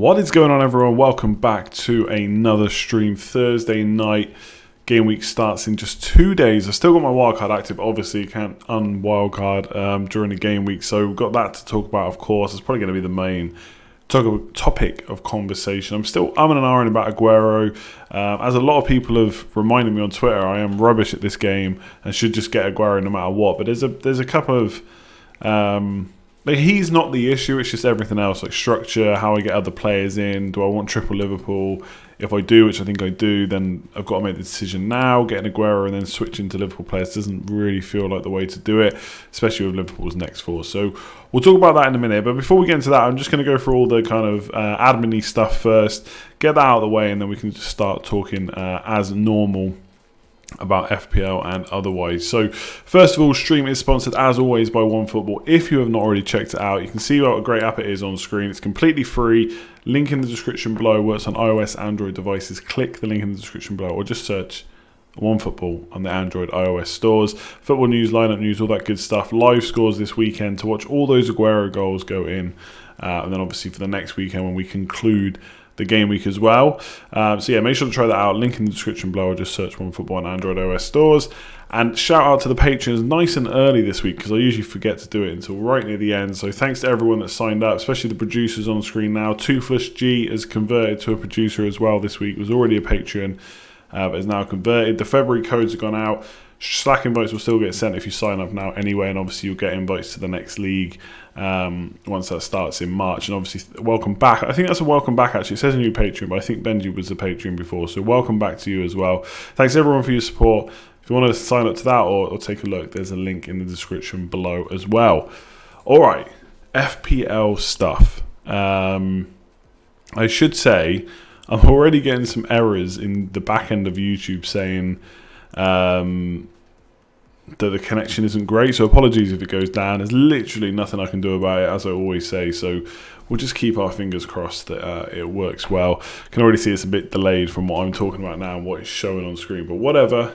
What is going on, everyone? Welcome back to another stream. Thursday night game week starts in just 2 days. I've still got my wildcard active. Obviously, you can't unwildcard during the game week, so we've got that to talk about, of course. It's probably going to be the main topic of conversation. I'm still umming and ahhing about Aguero. As a lot of people have reminded me on Twitter, I am rubbish at this game and should just get Aguero no matter what. But there's a couple of... he's not the issue, it's just everything else, like structure, how I get other players in. Do I want triple Liverpool? If I do, which I think I do, then I've got to make the decision now. Getting Aguero and then switching to Liverpool players doesn't really feel like the way to do it, especially with Liverpool's next four. So we'll talk about that in a minute. But before we get into that, I'm just going to go through all the kind of admin-y stuff first, get that out of the way, and then we can just start talking as normal about FPL and otherwise. So first of all, stream is sponsored as always by OneFootball. If you have not already checked it out, you can see what a great app it is on screen. It's completely free. Link in the description below. Works on iOS, Android devices. Click the link in the description below or just search OneFootball on the Android, iOS stores. Football news, lineup news, all that good stuff. Live scores this weekend to watch all those Aguero goals go in. And then obviously for the next weekend when we conclude the game week as well. So yeah, make sure to try that out. Link in the description below, or just search OneFootball on Android OS stores. And shout out to the patrons nice and early this week, because I usually forget to do it until right near the end. So thanks to everyone that signed up, especially the producers on screen now. Toothless G has converted to a producer as well this week. Was already a Patreon, but is now converted. The February codes have gone out. Slack invites will still get sent if you sign up now anyway, and obviously you'll get invites to the next league once that starts in March. And obviously welcome back. I think that's a welcome back actually. It says a new Patreon, but I think Benji was a Patreon before, so welcome back to you as well. Thanks everyone for your support. If you want to sign up to that or take a look, there's a link in the description below as well. Alright, FPL stuff. I should say I'm already getting some errors in the back end of YouTube saying that the connection isn't great, so apologies if it goes down. There's literally nothing I can do about it, as I always say, so we'll just keep our fingers crossed that it works well. Can already see it's a bit delayed from what I'm talking about now and what is showing on screen, but whatever,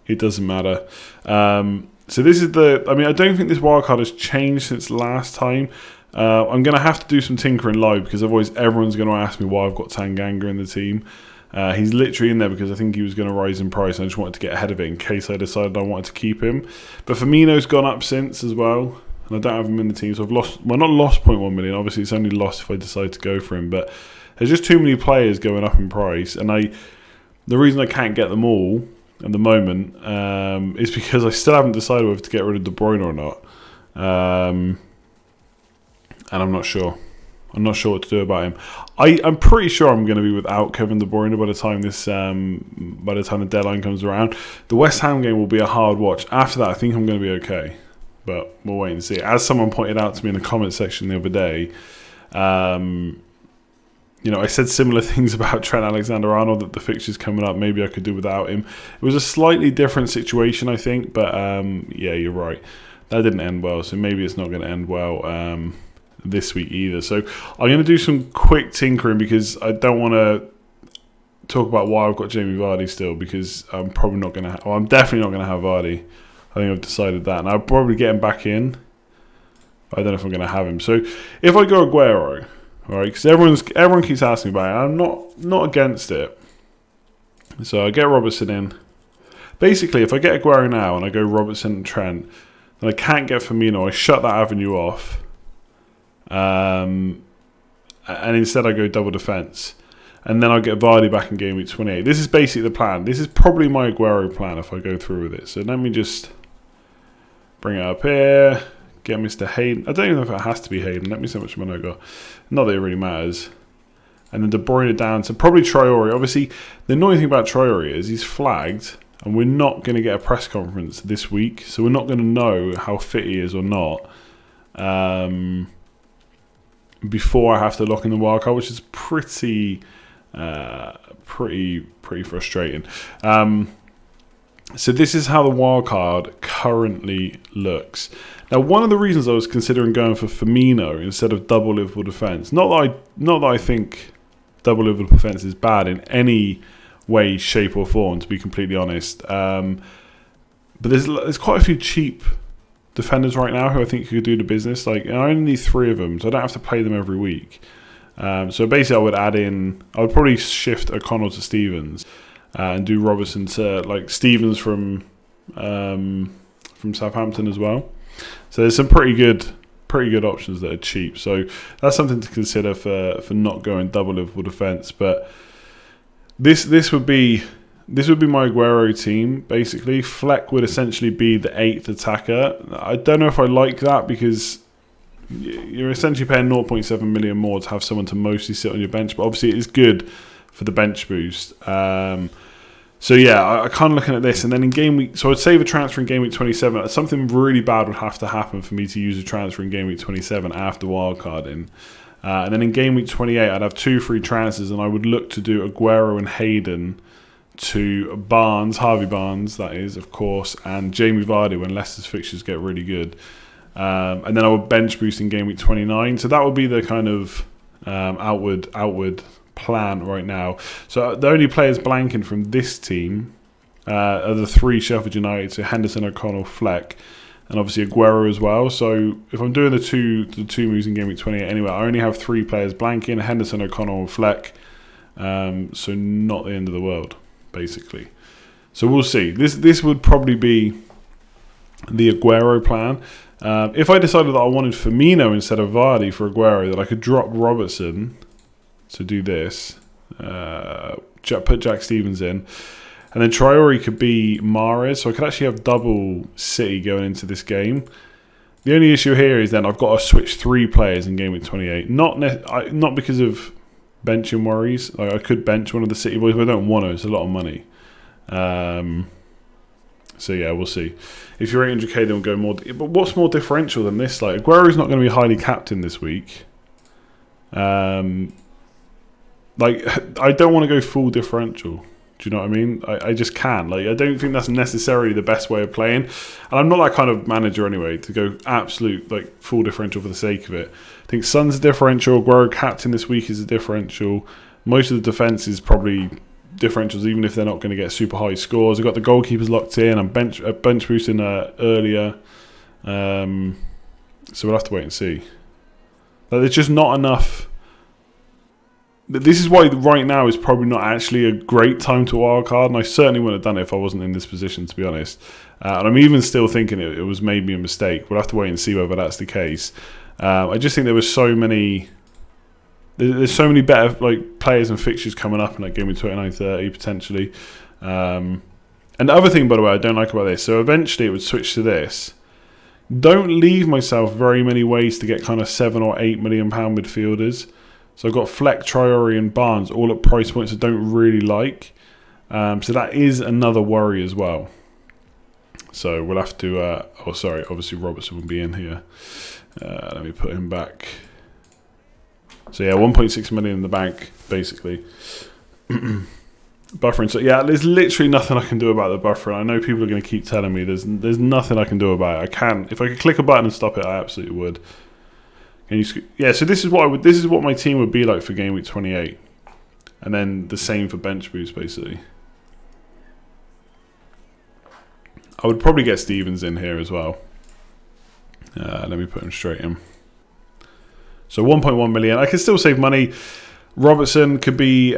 it doesn't matter. So this is I don't think this wildcard has changed since last time. I'm going to have to do some tinkering live, because otherwise everyone's going to ask me why I've got Tanganga in the team. He's literally in there because I think he was going to rise in price, and I just wanted to get ahead of it in case I decided I wanted to keep him. But Firmino's gone up since as well, and I don't have him in the team, so I've lost, well, not lost 0.1 million, obviously it's only lost if I decide to go for him, but there's just too many players going up in price, and the reason I can't get them all at the moment is because I still haven't decided whether to get rid of De Bruyne or not, and I'm not sure. I'm not sure what to do about him. I'm pretty sure I'm going to be without Kevin De Bruyne by the time the deadline comes around. The West Ham game will be a hard watch. After that, I think I'm going to be okay, but we'll wait and see. As someone pointed out to me in the comment section the other day, I said similar things about Trent Alexander-Arnold, that the fixtures coming up, maybe I could do without him. It was a slightly different situation, I think, but yeah, you're right. That didn't end well, so maybe it's not going to end well this week either. So I'm going to do some quick tinkering, because I don't want to talk about why I've got Jamie Vardy still, because I'm probably not going to I'm definitely not going to have Vardy. I think I've decided that, and I'll probably get him back in, but I don't know if I'm going to have him. So if I go Aguero, alright, because everyone keeps asking about it, I'm not against it, so I get Robertson in. Basically, if I get Aguero now and I go Robertson and Trent, then I can't get Firmino. I shut that avenue off. And instead I go double defence, and then I'll get Vardy back in game week 28. This is basically the plan. This is probably my Aguero plan if I go through with it. So let me just bring it up here, get Mr. Hayden. I don't even know if it has to be Hayden. Let me see how much money I got. Not that it really matters. And then De Bruyne down to probably Traore. Obviously, the annoying thing about Traore is he's flagged, and we're not going to get a press conference this week, so we're not going to know how fit he is or not before I have to lock in the wildcard, which is pretty frustrating. So this is how the wildcard currently looks. Now, one of the reasons I was considering going for Firmino instead of double Liverpool defence, not that I think double Liverpool defence is bad in any way, shape or form, to be completely honest. But there's quite a few cheap defenders right now who I think could do the business. Like, I only need 3 of them, so I don't have to play them every week. So basically, I would probably shift O'Connell to Stevens and do Robertson to like Stevens from Southampton as well. So there's some pretty good options that are cheap. So that's something to consider for not going double Liverpool defence. But this would be my Aguero team basically. Fleck would essentially be the 8th attacker. I don't know if I like that because you're essentially paying 0.7 million more to have someone to mostly sit on your bench. But obviously it is good for the bench boost. So yeah, I kind of looking at this, and then in game week, so I'd save a transfer in game week 27. Something really bad would have to happen for me to use a transfer in game week 27 after wildcarding. And then in game week 28, I'd have 2 free transfers, and I would look to do Aguero and Hayden to Barnes, Harvey Barnes, that is, of course, and Jamie Vardy when Leicester's fixtures get really good. And then I would bench boost in game week 29. So that would be the kind of outward plan right now. So the only players blanking from this team are the 3 Sheffield United, so Henderson, O'Connell, Fleck, and obviously Aguero as well. So if I'm doing the two moves in game week 28 anyway, I only have 3 players blanking: Henderson, O'Connell, and Fleck. So not the end of the world, basically. So we'll see. This would probably be the Aguero plan. If I decided that I wanted Firmino instead of Vardy for Aguero, that I could drop Robertson to do this, put Jack Stevens in, and then Traore could be Mahrez, so I could actually have double City going into this game. The only issue here is then I've got to switch 3 players in game week 28, not because of benching worries. Like I could bench one of the City boys, but I don't want to. It's a lot of money. So yeah, we'll see. If you're 800k, then we'll go more. But what's more differential than this? Like Aguero's not going to be highly captained this week. Like, I don't want to go full differential. Do you know what I mean? I just can't. Like, I don't think that's necessarily the best way of playing. And I'm not that kind of manager anyway, to go absolute, like, full differential for the sake of it. I think Son's a differential. Aguero captain this week is a differential. Most of the defence is probably differentials, even if they're not going to get super high scores. I've got the goalkeepers locked in. I'm bench boosting earlier. So we'll have to wait and see. Like, there's just not enough. This is why right now is probably not actually a great time to wildcard, and I certainly wouldn't have done it if I wasn't in this position, to be honest. And I'm even still thinking it was maybe a mistake. We'll have to wait and see whether that's the case. I just think there was so many. There's so many better like players and fixtures coming up in like game week 29, 30 potentially. And the other thing, by the way, I don't like about this. So eventually it would switch to this. Don't leave myself very many ways to get kind of £7 or £8 million midfielders. So I've got Fleck, Traore and Barnes all at price points I don't really like. So that is another worry as well. So we'll have to... obviously Robertson will be in here. Let me put him back. So yeah, 1.6 million in the bank, basically. Buffering. So yeah, there's literally nothing I can do about the buffering. I know people are going to keep telling me there's nothing I can do about it. I can. If I could click a button and stop it, I absolutely would. So this is what my team would be like for game week 28, and then the same for bench boost basically. I would probably get Stevens in here as well. Let me put him straight in. So 1.1 million. I can still save money. Robertson could be.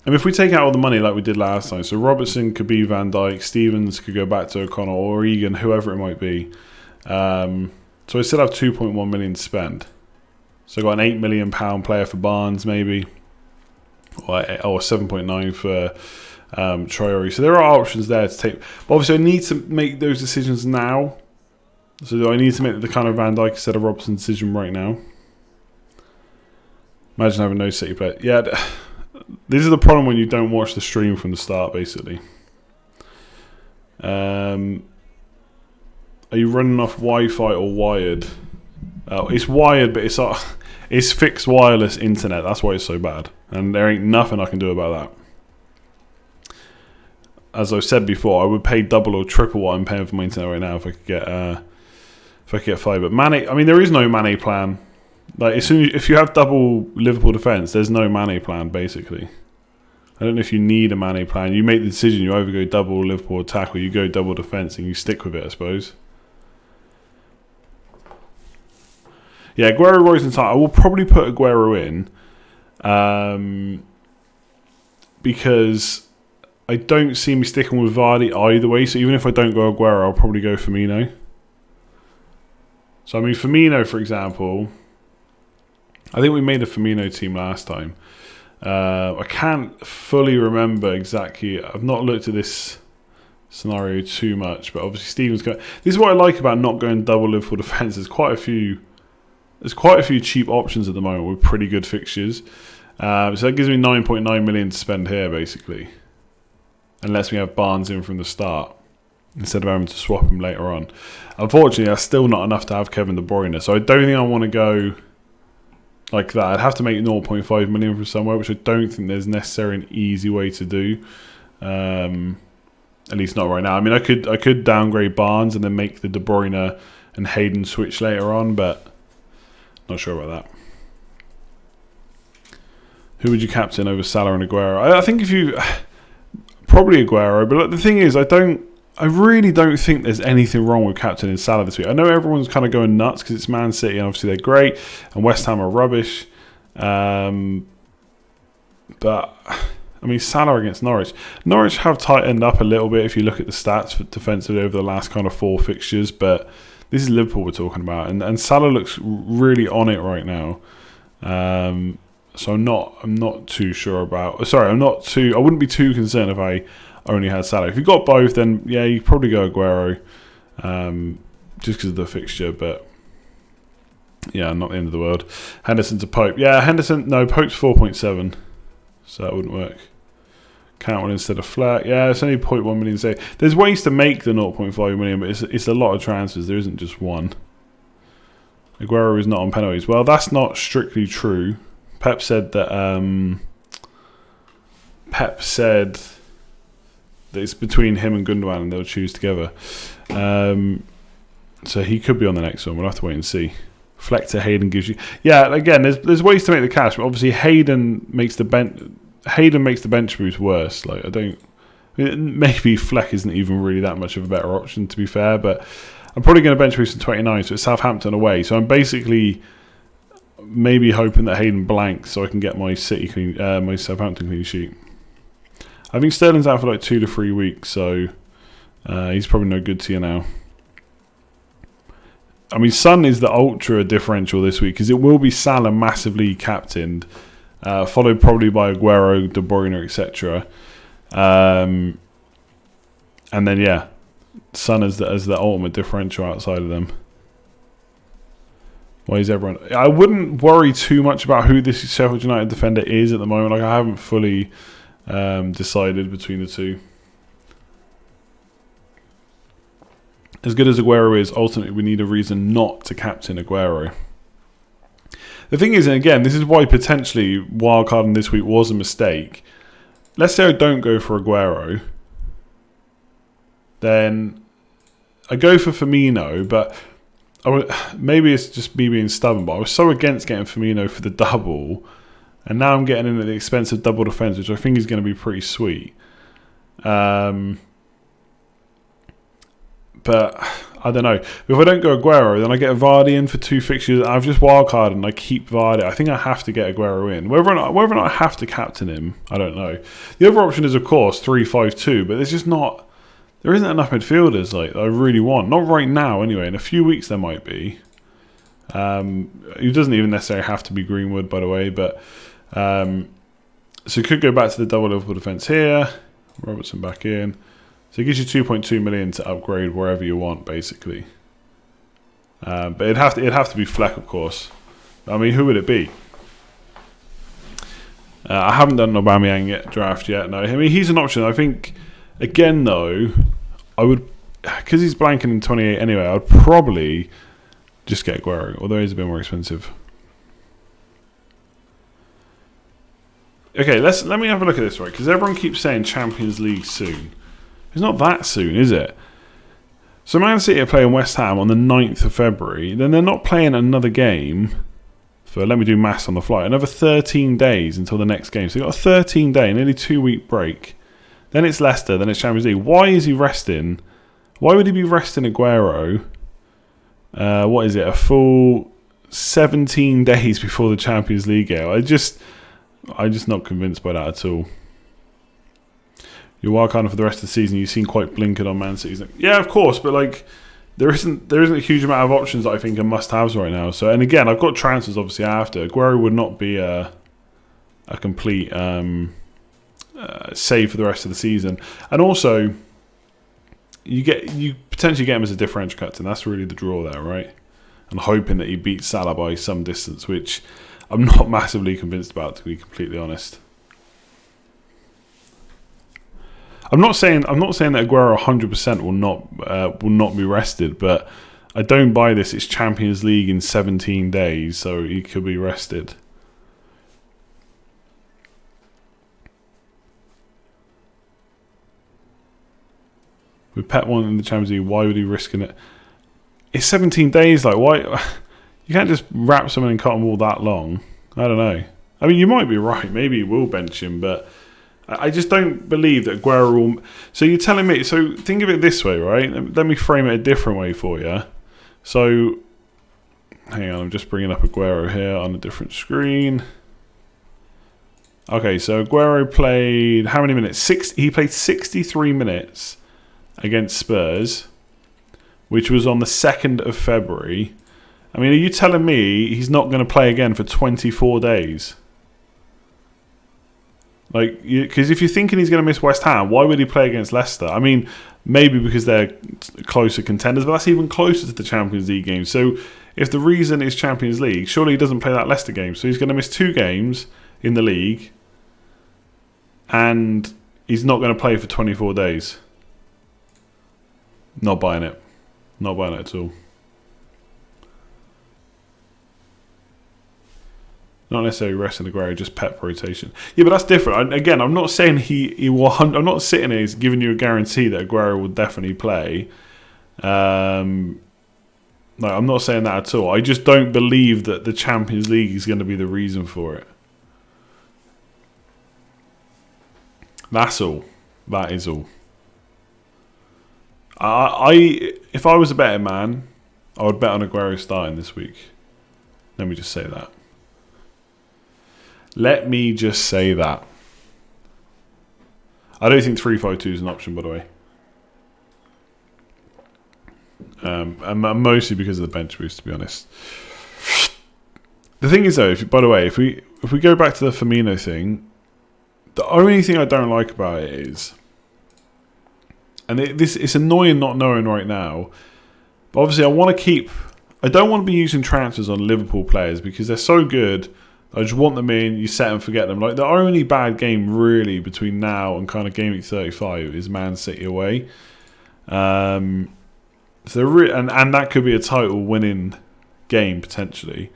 If we take out all the money like we did last time, so Robertson could be Van Dijk, Stevens could go back to O'Connell or Egan, whoever it might be. So I still have 2.1 million to spend. So I got an £8 million player for Barnes, maybe, or 7.9 for Traore. So there are options there to take. But obviously, I need to make those decisions now. So do I need to make the kind of Van Dijk instead of Robertson decision right now? Imagine having no City player. Yeah, this is the problem when you don't watch the stream from the start, basically. Are you running off Wi-Fi or wired? It's wired, but it's fixed wireless internet. That's why it's so bad. And there ain't nothing I can do about that. As I've said before, I would pay double or triple what I'm paying for my internet right now if I could get fibre. But Mane, I mean, there is no Mane plan. Like if you have double Liverpool defence, there's no Mane plan basically. I don't know if you need a Mane plan. You make the decision. You either go double Liverpool attack or you go double defence and you stick with it, I suppose. Yeah, Aguero, Royce and Salah. I will probably put Aguero in because I don't see me sticking with Vardy either way. So even if I don't go Aguero, I'll probably go Firmino. So, I mean, Firmino, for example, I think we made a Firmino team last time. I can't fully remember exactly. I've not looked at this scenario too much, but obviously Steven's going. This is what I like about not going double Liverpool defence. There's quite a few cheap options at the moment with pretty good fixtures. So that gives me 9.9 million to spend here, basically. Unless we have Barnes in from the start, instead of having to swap him later on. Unfortunately, that's still not enough to have Kevin De Bruyne. So I don't think I want to go like that. I'd have to make 0.5 million from somewhere, which I don't think there's necessarily an easy way to do. At least not right now. I mean, I could downgrade Barnes and then make the De Bruyne and Hayden switch later on, but not sure about that. Who would you captain over Salah and Aguero? I think if you... Probably Aguero, but the thing is, I really don't think there's anything wrong with captaining Salah this week. I know everyone's kind of going nuts because it's Man City and obviously they're great and West Ham are rubbish. But, I mean, Salah against Norwich. Norwich have tightened up a little bit if you look at the stats for defensively over the last kind of 4 fixtures, but this is Liverpool we're talking about. And Salah looks really on it right now. So I'm not too sure about. Sorry, I wouldn't be too concerned if I only had Salah. If you've got both, then yeah, you probably go Aguero, just because of the fixture. But yeah, not the end of the world. Henderson to Pope. Yeah, Henderson. No, Pope's 4.7, so that wouldn't work. Cantwell instead of Flat. Yeah, it's only 0.1 million. Say there's ways to make the 0.5 million, but it's a lot of transfers. There isn't just one. Aguero is not on penalties. Well, that's not strictly true. Pep said that it's between him and Gundogan and they'll choose together. So he could be on the next one. We'll have to wait and see. Fleck to Hayden gives you... Yeah, again, there's ways to make the cash, but obviously Hayden makes the bench boost worse. Like, maybe Fleck isn't even really that much of a better option, to be fair, but I'm probably going to bench boost in 29, so it's Southampton away. So I'm basically... maybe hoping that Hayden blanks so I can get my my Southampton clean sheet. I think Sterling's out for like 2 to 3 weeks, so he's probably no good to you now. I mean, Son is the ultra differential this week because it will be Salah massively captained, followed probably by Aguero, De Bruyne, etc. And then yeah, Son as the ultimate differential outside of them. Why is everyone... I wouldn't worry too much about who this Sheffield United defender is at the moment. Like, I haven't fully decided between the two. As good as Aguero is, ultimately we need a reason not to captain Aguero. The thing is, and again, this is why potentially wildcarding this week was a mistake. Let's say I don't go for Aguero. Then I go for Firmino, but... maybe it's just me being stubborn, but I was so against getting Firmino for the double, and now I'm getting in at the expense of double defence, which I think is going to be pretty sweet. But I don't know. If I don't go Aguero, then I get Vardy in for 2 fixtures. I've just wildcarded and I keep Vardy. I think I have to get Aguero in. Whether or not I have to captain him, I don't know. The other option is, of course, 3-5-2, but there's just not... there isn't enough midfielders like I really want. Not right now, anyway. In a few weeks, there might be. It doesn't even necessarily have to be Greenwood, by the way. But so you could go back to the double Liverpool defence here. Robertson back in. So it gives you 2.2 million to upgrade wherever you want, basically. But it'd have to be Fleck, of course. I mean, who would it be? I haven't done an Aubameyang draft yet. No, I mean he's an option. I think. Again, though, I would, because he's blanking in 28 anyway, I'd probably just get Aguero, although he's a bit more expensive. Okay, let me have a look at this, right? Because everyone keeps saying Champions League soon. It's not that soon, is it? So Man City are playing West Ham on the 9th of February. Then they're not playing another game for, let me do maths on the fly, another 13 days until the next game. So they've got a 13-day, nearly 2-week break. Then it's Leicester, then it's Champions League. Why is he resting? Why would he be resting Aguero? What is it? A full 17 days before the Champions League game. I'm just not convinced by that at all. Your wildcard for the rest of the season, you seem quite blinkered on Man City. Yeah, of course, but like there isn't a huge amount of options that I think are must-haves right now. So, and again, I've got transfers obviously after. Aguero would not be a complete save for the rest of the season, and also you potentially get him as a differential captain. That's really the draw there, right? And hoping that he beats Salah by some distance, which I'm not massively convinced about, to be completely honest. I'm not saying that Aguero 100% will not be rested, but I don't buy this. It's Champions League in 17 days, so he could be rested. With Pep wanting the Champions League, why would he risk it? It's 17 days. Like, why? You can't just wrap someone in cotton wool that long. I don't know. I mean, you might be right. Maybe he will bench him, but I just don't believe that Aguero will... So you're telling me... So think of it this way, right? Let me frame it a different way for you. So, hang on. I'm just bringing up Aguero here on a different screen. Okay, so Aguero played... How many minutes? He played 63 minutes against Spurs, which was on the 2nd of February. I mean, are you telling me he's not going to play again for 24 days? Like, because if you're thinking he's going to miss West Ham, why would he play against Leicester? I mean, maybe because they're closer contenders, but that's even closer to the Champions League game. So if the reason is Champions League, surely he doesn't play that Leicester game. So he's going to miss 2 games in the league, and he's not going to play for 24 days. Not buying it. Not buying it at all. Not necessarily resting Aguero, just Pep rotation. Yeah, but that's different. Again, I'm not saying he will. I'm not sitting here giving you a guarantee that Aguero will definitely play. No, I'm not saying that at all. I just don't believe that the Champions League is going to be the reason for it. That's all. That is all. If I was a betting man, I would bet on Aguero starting this week. Let me just say that. Let me just say that. I don't think 3-5-2 is an option, by the way. And mostly because of the bench boost, to be honest. The thing is, though, by the way, if we go back to the Firmino thing, the only thing I don't like about it is, and it's annoying not knowing right now, but obviously I don't want to be using transfers on Liverpool players because they're so good. I just want them in, you set and forget them. Like, the only bad game really between now and kind of game week 35 is Man City away. And that could be a title winning game potentially.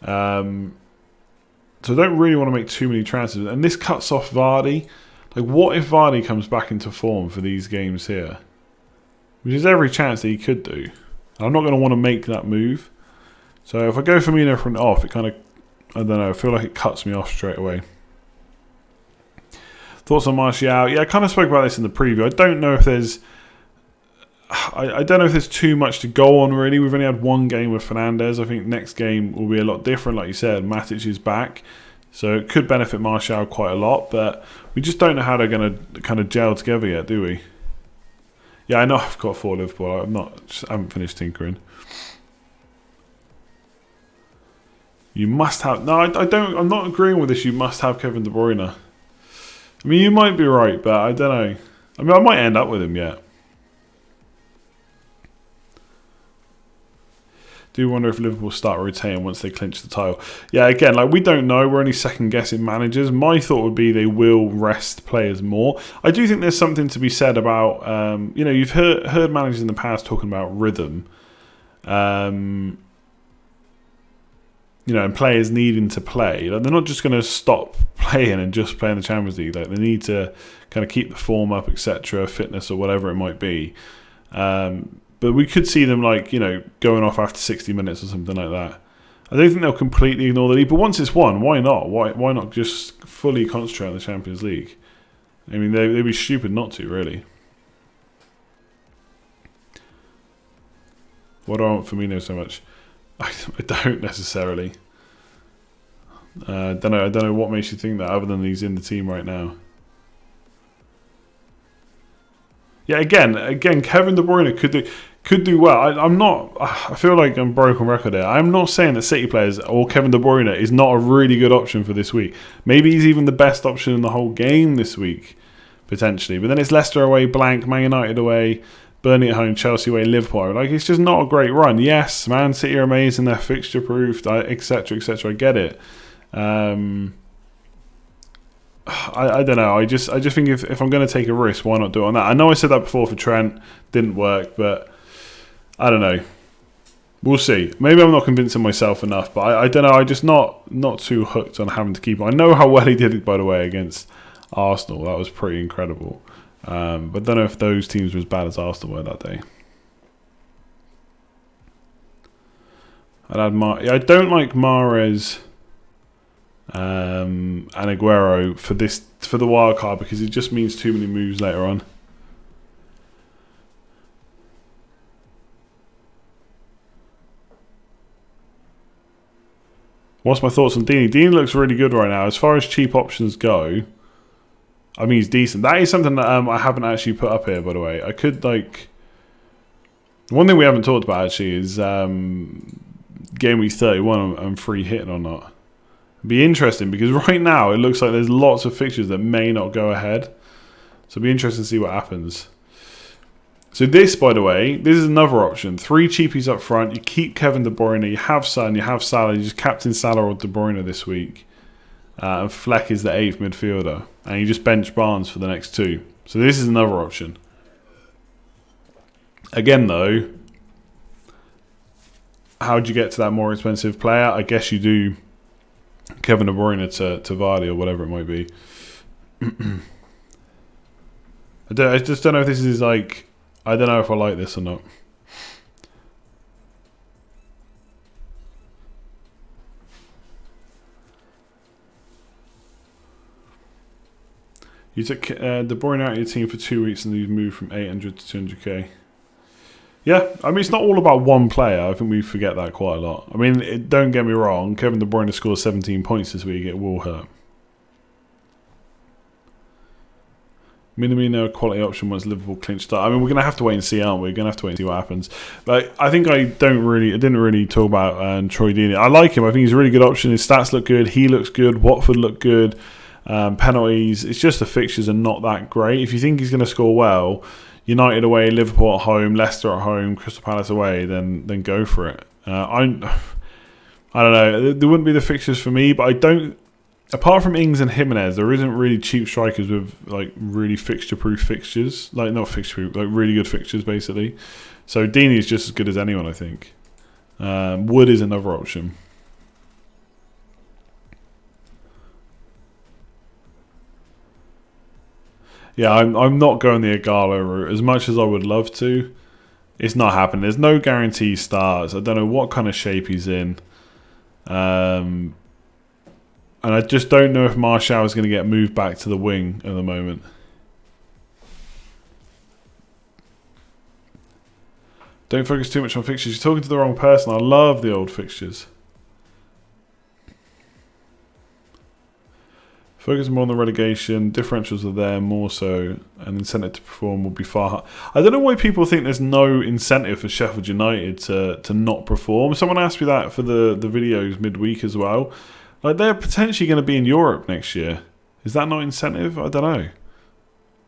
So I don't really want to make too many transfers. And this cuts off Vardy. Like, what if Vardy comes back into form for these games here? Which is every chance that he could do. And I'm not going to want to make that move. So if I go Firmino from off, it kind of, I don't know, I feel like it cuts me off straight away. Thoughts on Martial? Yeah, I kind of spoke about this in the preview. I don't know if there's too much to go on, really. We've only had one game with Fernandes. I think next game will be a lot different. Like you said, Matic is back. So it could benefit Martial quite a lot. But we just don't know how they're going to kind of gel together yet, do we? Yeah, I know I've got 4 Liverpool. I haven't finished tinkering. You must have... No, I don't... I'm not agreeing with this. You must have Kevin De Bruyne. I mean, you might be right, but I don't know. I mean, I might end up with him yet. Do wonder if Liverpool start rotating once they clinch the title. Yeah, again, like, we don't know. We're only second-guessing managers. My thought would be they will rest players more. I do think there's something to be said about... you've heard managers in the past talking about rhythm. And players needing to play. Like, they're not just going to stop playing and just play in the Champions League. Like, they need to kind of keep the form up, etc., fitness or whatever it might be. But we could see them, going off after 60 minutes or something like that. I don't think they'll completely ignore the league. But once it's won, why not? Why not just fully concentrate on the Champions League? I mean, they'd be stupid not to, really. Why do I want Firmino so much? I don't necessarily. I don't know what makes you think that, other than he's in the team right now. Yeah, again, Kevin De Bruyne could do well. I'm not. I feel like I'm broken record here. I'm not saying that City players or Kevin De Bruyne is not a really good option for this week. Maybe he's even the best option in the whole game this week, potentially. But then it's Leicester away, blank, Man United away, Burnley at home, Chelsea away, Liverpool. Like, it's just not a great run. Yes, Man City are amazing. They're fixture proofed, etc., etc. I get it. I don't know. I just think if I'm going to take a risk, why not do it on that? I know I said that before for Trent, didn't work, but I don't know. We'll see. Maybe I'm not convincing myself enough, but I don't know. I'm just not too hooked on having to keep him. I know how well he did it, by the way, against Arsenal. That was pretty incredible. But I don't know if those teams were as bad as Arsenal were that day. I don't like Mahrez and Aguero for the wild card, because it just means too many moves later on. What's my thoughts on Deeney? Deeney looks really good right now. As far as cheap options go, I mean, he's decent. That is something that I haven't actually put up here, by the way. I could, like... One thing we haven't talked about, actually, is game week 31 and free hitting or not. It'd be interesting, because right now it looks like there's lots of fixtures that may not go ahead. So it'd be interesting to see what happens. So this, by the way, this is another option. 3 cheapies up front. You keep Kevin De Bruyne. You have Son. You have Salah. You just captain Salah or De Bruyne this week. And Fleck is the 8th midfielder. And you just bench Barnes for the next 2. So this is another option. Again, though, how do you get to that more expensive player? I guess you do Kevin De Bruyne to Vardy or whatever it might be. I just don't know if this is like... I don't know if I like this or not. You took De Bruyne out of your team for 2 weeks and you've moved from 800 to 200k. Yeah, I mean, it's not all about one player. I think we forget that quite a lot. I mean, don't get me wrong. Kevin De Bruyne scored 17 points this week. It will hurt. Minamino, quality option once Liverpool clinch start. I mean, we're going to have to wait and see, aren't we? We're going to have to wait and see what happens. But I think I didn't really talk about Troy Deeney. I like him. I think he's a really good option. His stats look good. He looks good. Watford look good. Penalties. It's just the fixtures are not that great. If you think he's going to score well, United away, Liverpool at home, Leicester at home, Crystal Palace away, then go for it. I don't know. There wouldn't be the fixtures for me, but I don't. Apart from Ings and Jimenez, there isn't really cheap strikers with like really fixture-proof fixtures. Like not fixture-proof, like really good fixtures, basically. So Deeney is just as good as anyone, I think. Wood is another option. Yeah, I'm not going the Igalo route as much as I would love to. It's not happening. There's no guarantee starts. I don't know what kind of shape he's in. And I just don't know if Martial is going to get moved back to the wing at the moment. Don't focus too much on fixtures. You're talking to the wrong person. I love the old fixtures. Focus more on the relegation. Differentials are there more so. And incentive to perform will be far higher. I don't know why people think there's no incentive for Sheffield United to not perform. Someone asked me that for the videos midweek as well. Like, they're potentially going to be in Europe next year. Is that not incentive? I don't know.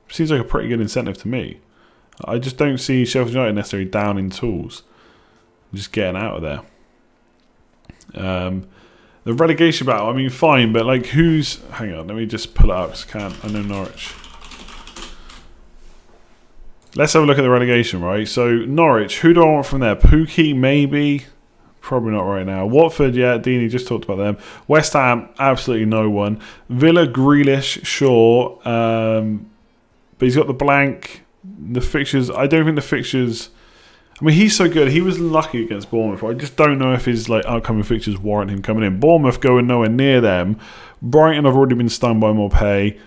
Seems like a pretty good incentive to me. I just don't see Sheffield United necessarily down in tools. Just getting out of there. The relegation battle, I mean, fine, but like who's... Hang on, let me just pull it up because I know Norwich. Let's have a look at the relegation, right? So, Norwich, who do I want from there? Pookie, maybe... Probably not right now. Watford, yeah, Deeney just talked about them. West Ham, absolutely no one. Villa, Grealish, sure. But he's got the blank. The fixtures, I don't think the fixtures... I mean, he's so good. He was lucky against Bournemouth. I just don't know if his like upcoming fixtures warrant him coming in. Bournemouth going nowhere near them. Brighton have already been stung by more pay.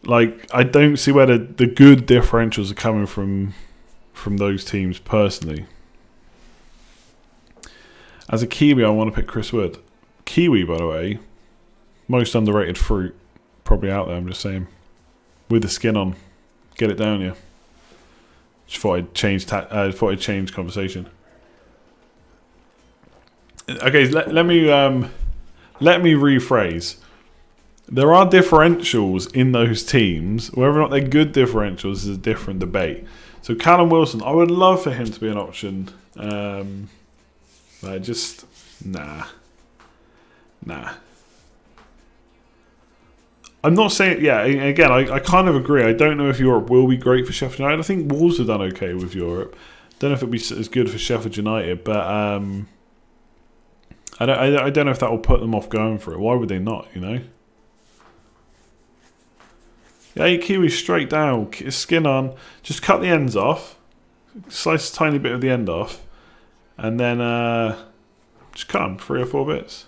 Like, I don't see where the good differentials are coming from those teams, personally. As a Kiwi, I want to pick Chris Wood. Kiwi, by the way, most underrated fruit probably out there, I'm just saying. With the skin on. Get it down, yeah. Just thought I'd change, conversation. Okay, let me rephrase. There are differentials in those teams. Whether or not they're good differentials is a different debate. So Callum Wilson, I would love for him to be an option. Just nah. I'm not saying, yeah, again, I kind of agree. I don't know if Europe will be great for Sheffield United. I think Wolves have done okay with Europe. Don't know if it'll be as good for Sheffield United, but I don't know if that will put them off going for it. Why would they not, you know? Yeah, Kiwi straight down, skin on. Just cut the ends off. Slice a tiny bit of the end off. And then just cut them 3 or 4 bits.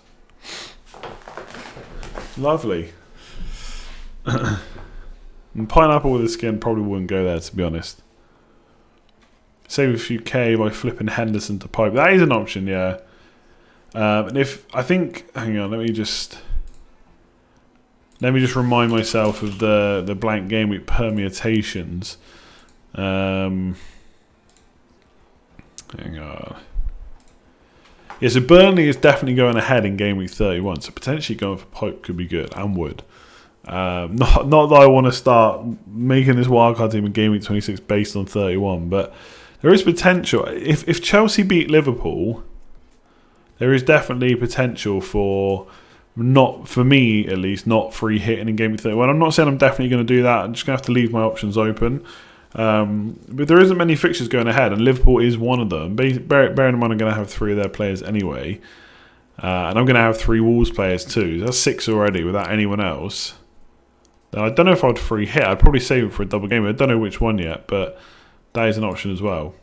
Lovely. And pineapple with the skin probably wouldn't go there, to be honest. Save a few K by flipping Henderson to pipe. That is an option, yeah. And if I think, hang on, let me just remind myself of the blank game week permutations. Hang on. Yeah, so Burnley is definitely going ahead in game week 31, so potentially going for Pope could be good, and would. Not that I want to start making this wildcard team in game week 26 based on 31, but there is potential. If Chelsea beat Liverpool, there is definitely potential for, not for me at least, not free hitting in game week 31. I'm not saying I'm definitely going to do that. I'm just going to have to leave my options open. But there isn't many fixtures going ahead, and Liverpool is one of them. Bearing in mind I'm going to have 3 of their players anyway, and I'm going to have 3 Wolves players too. That's 6 already without anyone else. I don't know if I'd free hit. I'd probably save it for a double game. I don't know which one yet, but that is an option as well.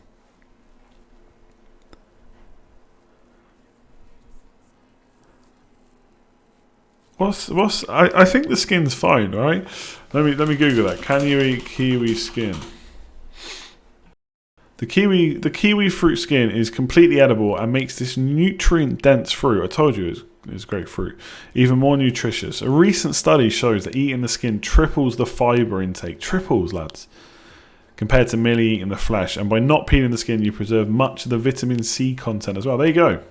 I think the skin's fine, right? Let me Google that. Can you eat kiwi skin? The kiwi fruit skin is completely edible and makes this nutrient dense fruit, I told you it's great fruit, even more nutritious. A recent study shows that eating the skin triples the fibre intake. Triples, lads. Compared to merely eating the flesh. And by not peeling the skin, you preserve much of the vitamin C content as well. There you go.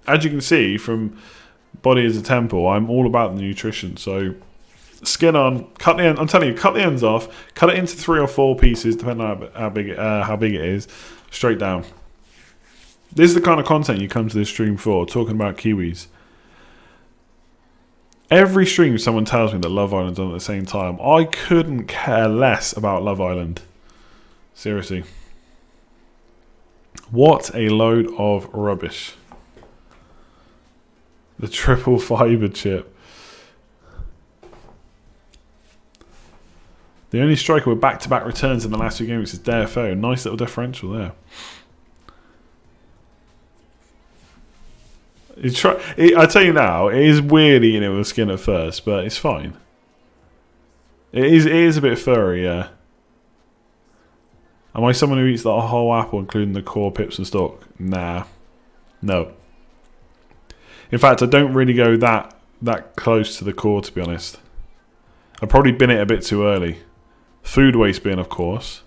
As you can see from Body as a Temple, I'm all about the nutrition. So skin on, cut the end. I'm telling you, cut the ends off, cut it into 3 or 4 pieces, depending on how big it is. Straight down. This is the kind of content you come to this stream for, talking about kiwis. Every stream someone tells me that Love Island's on at the same time. I couldn't care less about Love Island. Seriously. What a load of rubbish. The triple fibre chip. The only striker with back-to-back returns in the last 2 games is DFO. Nice little differential there. I tell you now, it is weird eating it with skin at first, but it's fine. It is a bit furry, yeah. Am I someone who eats the whole apple, including the core, pips, and stalk? Nah, no. In fact, I don't really go that close to the core, to be honest. I've probably bin it a bit too early. Food waste bin, of course,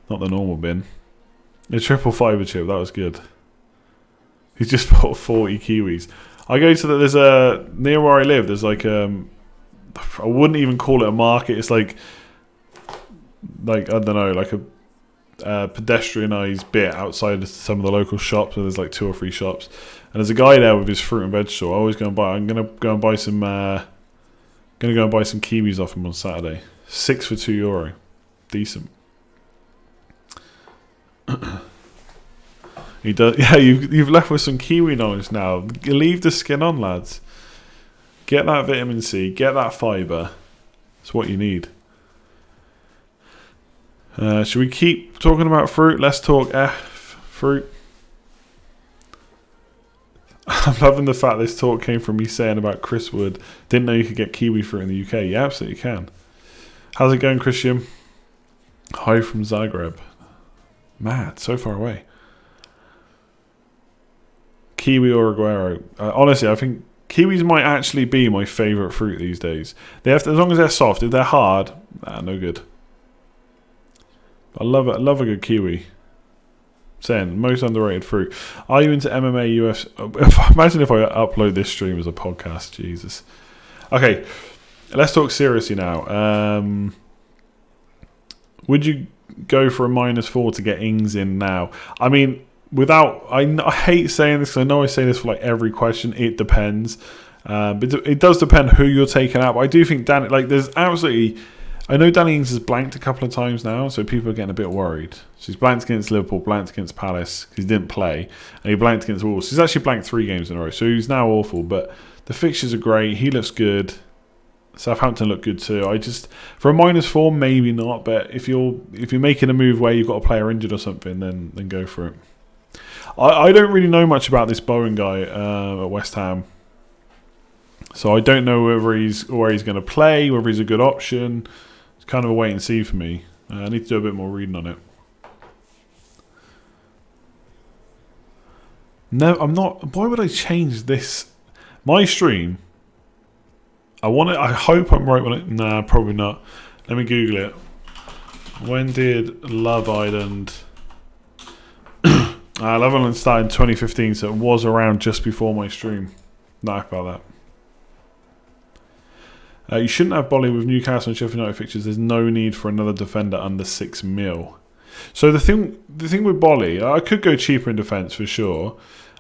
not the normal bin. The triple fibre chip, that was good. He just bought 40 kiwis. I go to there's a, near where I live, there's like I wouldn't even call it a market. It's like I don't know, like a pedestrianised bit outside of some of the local shops. And there's like 2 or 3 shops, and there's a guy there with his fruit and veg store. I always go and buy. I'm gonna go and buy some. Gonna go and buy some kiwis off him on Saturday. 6 for €2, decent. He does. Yeah, you've left with some kiwi knowledge now. Leave the skin on, lads. Get that vitamin C. Get that fibre. It's what you need. Should we keep talking about fruit? Let's talk fruit. I'm loving the fact this talk came from me saying about Chris Wood. Didn't know you could get kiwi fruit in the UK. You absolutely can. How's it going, Christian? Hi from Zagreb. Mad, so far away. Kiwi or Aguero. Honestly, I think Kiwis might actually be my favourite fruit these days. They have to, as long as they're soft. If they're hard, no good. I love it. I love a good Kiwi. Saying most underrated fruit. Are you into MMA, UFC? Imagine if I upload this stream as a podcast. Jesus. Okay, let's talk seriously now. Would you go for a -4 to get Ings in now? I mean, I hate saying this because I know I say this for like every question. It depends, but it does depend who you're taking out. But I do think there's absolutely. I know Danny Ings has blanked a couple of times now, so people are getting a bit worried. So he's blanked against Liverpool, blanked against Palace because he didn't play, and he blanked against Wolves. He's actually blanked 3 games in a row, so he's now awful. But the fixtures are great. He looks good. Southampton look good too. For a -4, maybe not. But if you're making a move where you've got a player injured or something, then go for it. I don't really know much about this Bowen guy at West Ham, so I don't know where he's going to play, whether he's a good option. It's kind of a wait and see for me. I need to do a bit more reading on it. No, I'm not. Why would I change this? My stream. I hope I'm right on it. Nah, probably not. Let me Google it. When did Love Island? Love Island started in 2015, so it was around just before my stream. Not happy about that. You shouldn't have Bolly with Newcastle and Sheffield United fixtures. There's no need for another defender under 6 mil. So the thing with Bolly, I could go cheaper in defence for sure.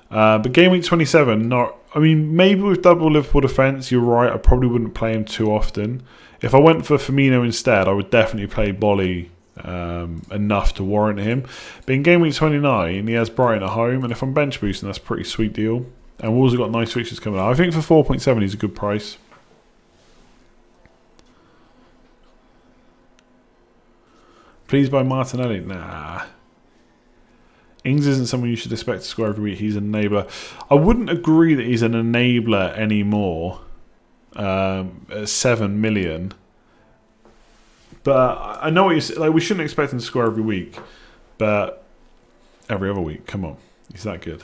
But game week 27, maybe with double Liverpool defence, you're right. I probably wouldn't play him too often. If I went for Firmino instead, I would definitely play Bolly enough to warrant him. But in game week 29, he has Brighton at home, and if I'm bench boosting, that's a pretty sweet deal. And Wolves have got nice fixtures coming out. I think for 4.7, he's a good price. Please buy Martinelli. Nah. Ings isn't someone you should expect to score every week. He's an enabler. I wouldn't agree that he's an enabler anymore at 7 million. But I know what you're saying. Like, we shouldn't expect him to score every week. But every other week. Come on. He's that good.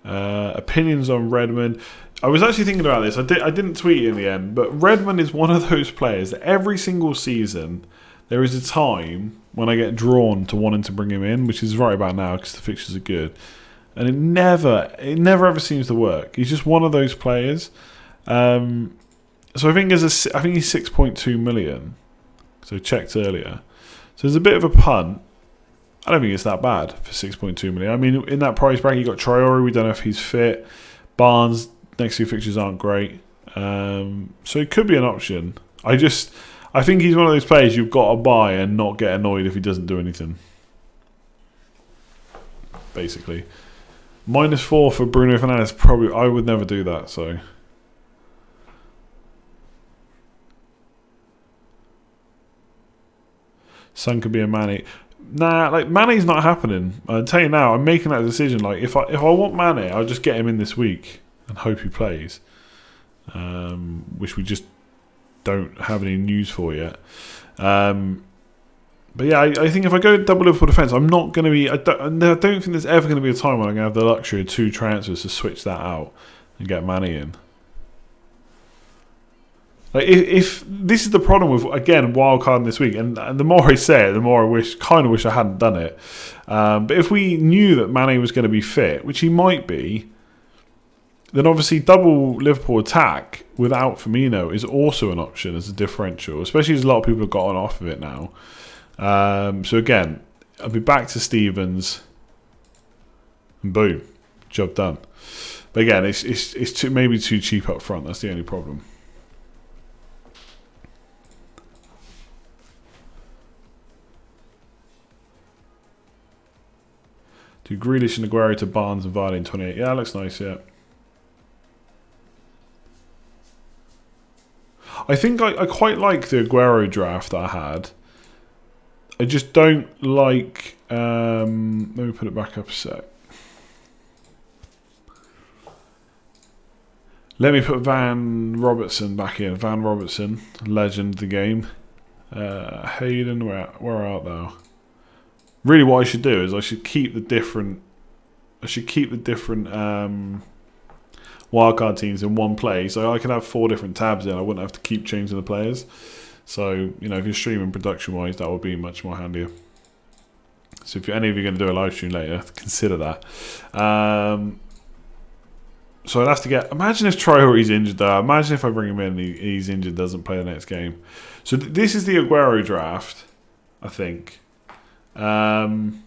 Opinions on Redmond. I was actually thinking about this. I didn't tweet it in the end. But Redmond is one of those players that every single season there is a time when I get drawn to wanting to bring him in, which is right about now because the fixtures are good. And it never ever seems to work. He's just one of those players. So I think he's 6.2 million. So I checked earlier. So there's a bit of a punt. I don't think it's that bad for 6.2 million. I mean, in that price bracket, you got Traore. We don't know if he's fit. Barnes, next 2 fixtures aren't great. So it could be an option. I think he's one of those players you've got to buy and not get annoyed if he doesn't do anything. Basically. -4 for Bruno Fernandes. Probably, I would never do that, so. Son could be a Mane. Nah, like Mane's not happening. I'll tell you now, I'm making that decision. Like if I want Mane, I'll just get him in this week and hope he plays. Which we just don't have any news for yet. But yeah, I think if I go double Liverpool defence, I'm not going to be. I don't think there's ever going to be a time when I'm going to have the luxury of 2 transfers to switch that out and get Mane in. Like if this is the problem with, again, wildcarding this week, and the more I say it, the more I kind of wish I hadn't done it. But if we knew that Mane was going to be fit, which he might be, then obviously double Liverpool attack without Firmino is also an option as a differential, especially as a lot of people have gotten off of it now. So again, I'll be back to Stevens, and boom, job done. But again, it's maybe too cheap up front. That's the only problem. Do Grealish and Aguero to Barnes and Vardy in 28. Yeah, that looks nice, yeah. I think I quite like the Aguero draft that I had. I just don't like... let me put it back up a sec. Let me put Van Robertson back in. Van Robertson, legend of the game. Hayden, where art thou? really what I should do is I should keep the different wildcard teams in one place, so I could have 4 different tabs in. I wouldn't have to keep changing the players. So, you know, if you're streaming production-wise, that would be much more handier. So if any of you are going to do a live stream later, consider that. So I'd have to get... Imagine if Traore's injured, though. Imagine if I bring him in and he's injured, doesn't play the next game. So this is the Aguero draft, I think. And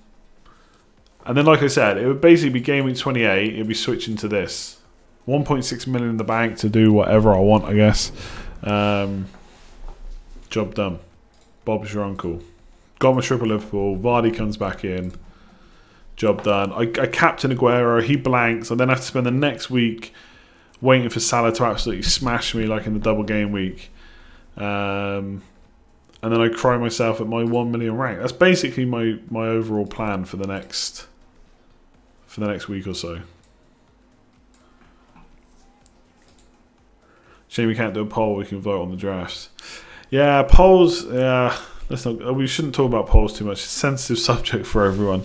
then, like I said, it would basically be game week 28. It'd be switching to this. 1.6 million in the bank to do whatever I want, I guess. Job done. Bob's your uncle. Got my triple Liverpool. Vardy comes back in. Job done. I captain Aguero. He blanks. I then have to spend the next week waiting for Salah to absolutely smash me like in the double game week. And then I cry myself at my 1 million rank. That's basically my overall plan for the next week or so. Shame we can't do a poll. We can vote on the drafts. Yeah, polls. Yeah, let's not. We shouldn't talk about polls too much. It's a sensitive subject for everyone.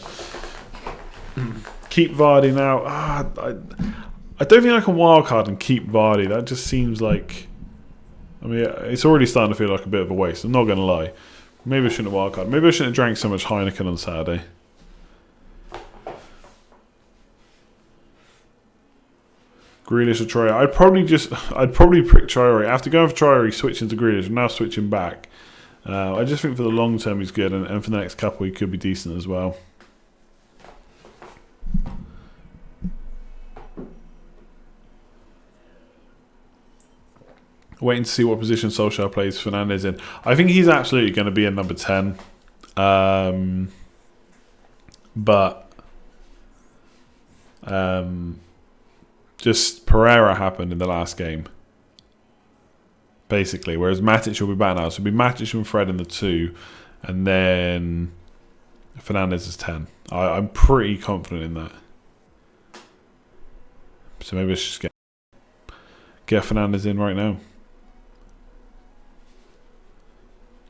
Keep Vardy now. I don't think I can wildcard and keep Vardy. That just seems like. I mean, it's already starting to feel like a bit of a waste. I'm not going to lie. Maybe I shouldn't have wildcard. Maybe I shouldn't have drank so much Heineken on Saturday. Grealish or Traore. I'd probably pick Traore. After going for Traore, switching to Grealish, and now switching back. I just think for the long term he's good, and for the next couple he could be decent as well. Waiting to see what position Solskjaer plays Fernandes in. I think he's absolutely going to be in number 10. Just Pereira happened in the last game, basically. Whereas Matic will be back now. So it'll be Matic and Fred in the 2, and then Fernandes is 10. I'm pretty confident in that. So maybe let's just get Fernandes in right now.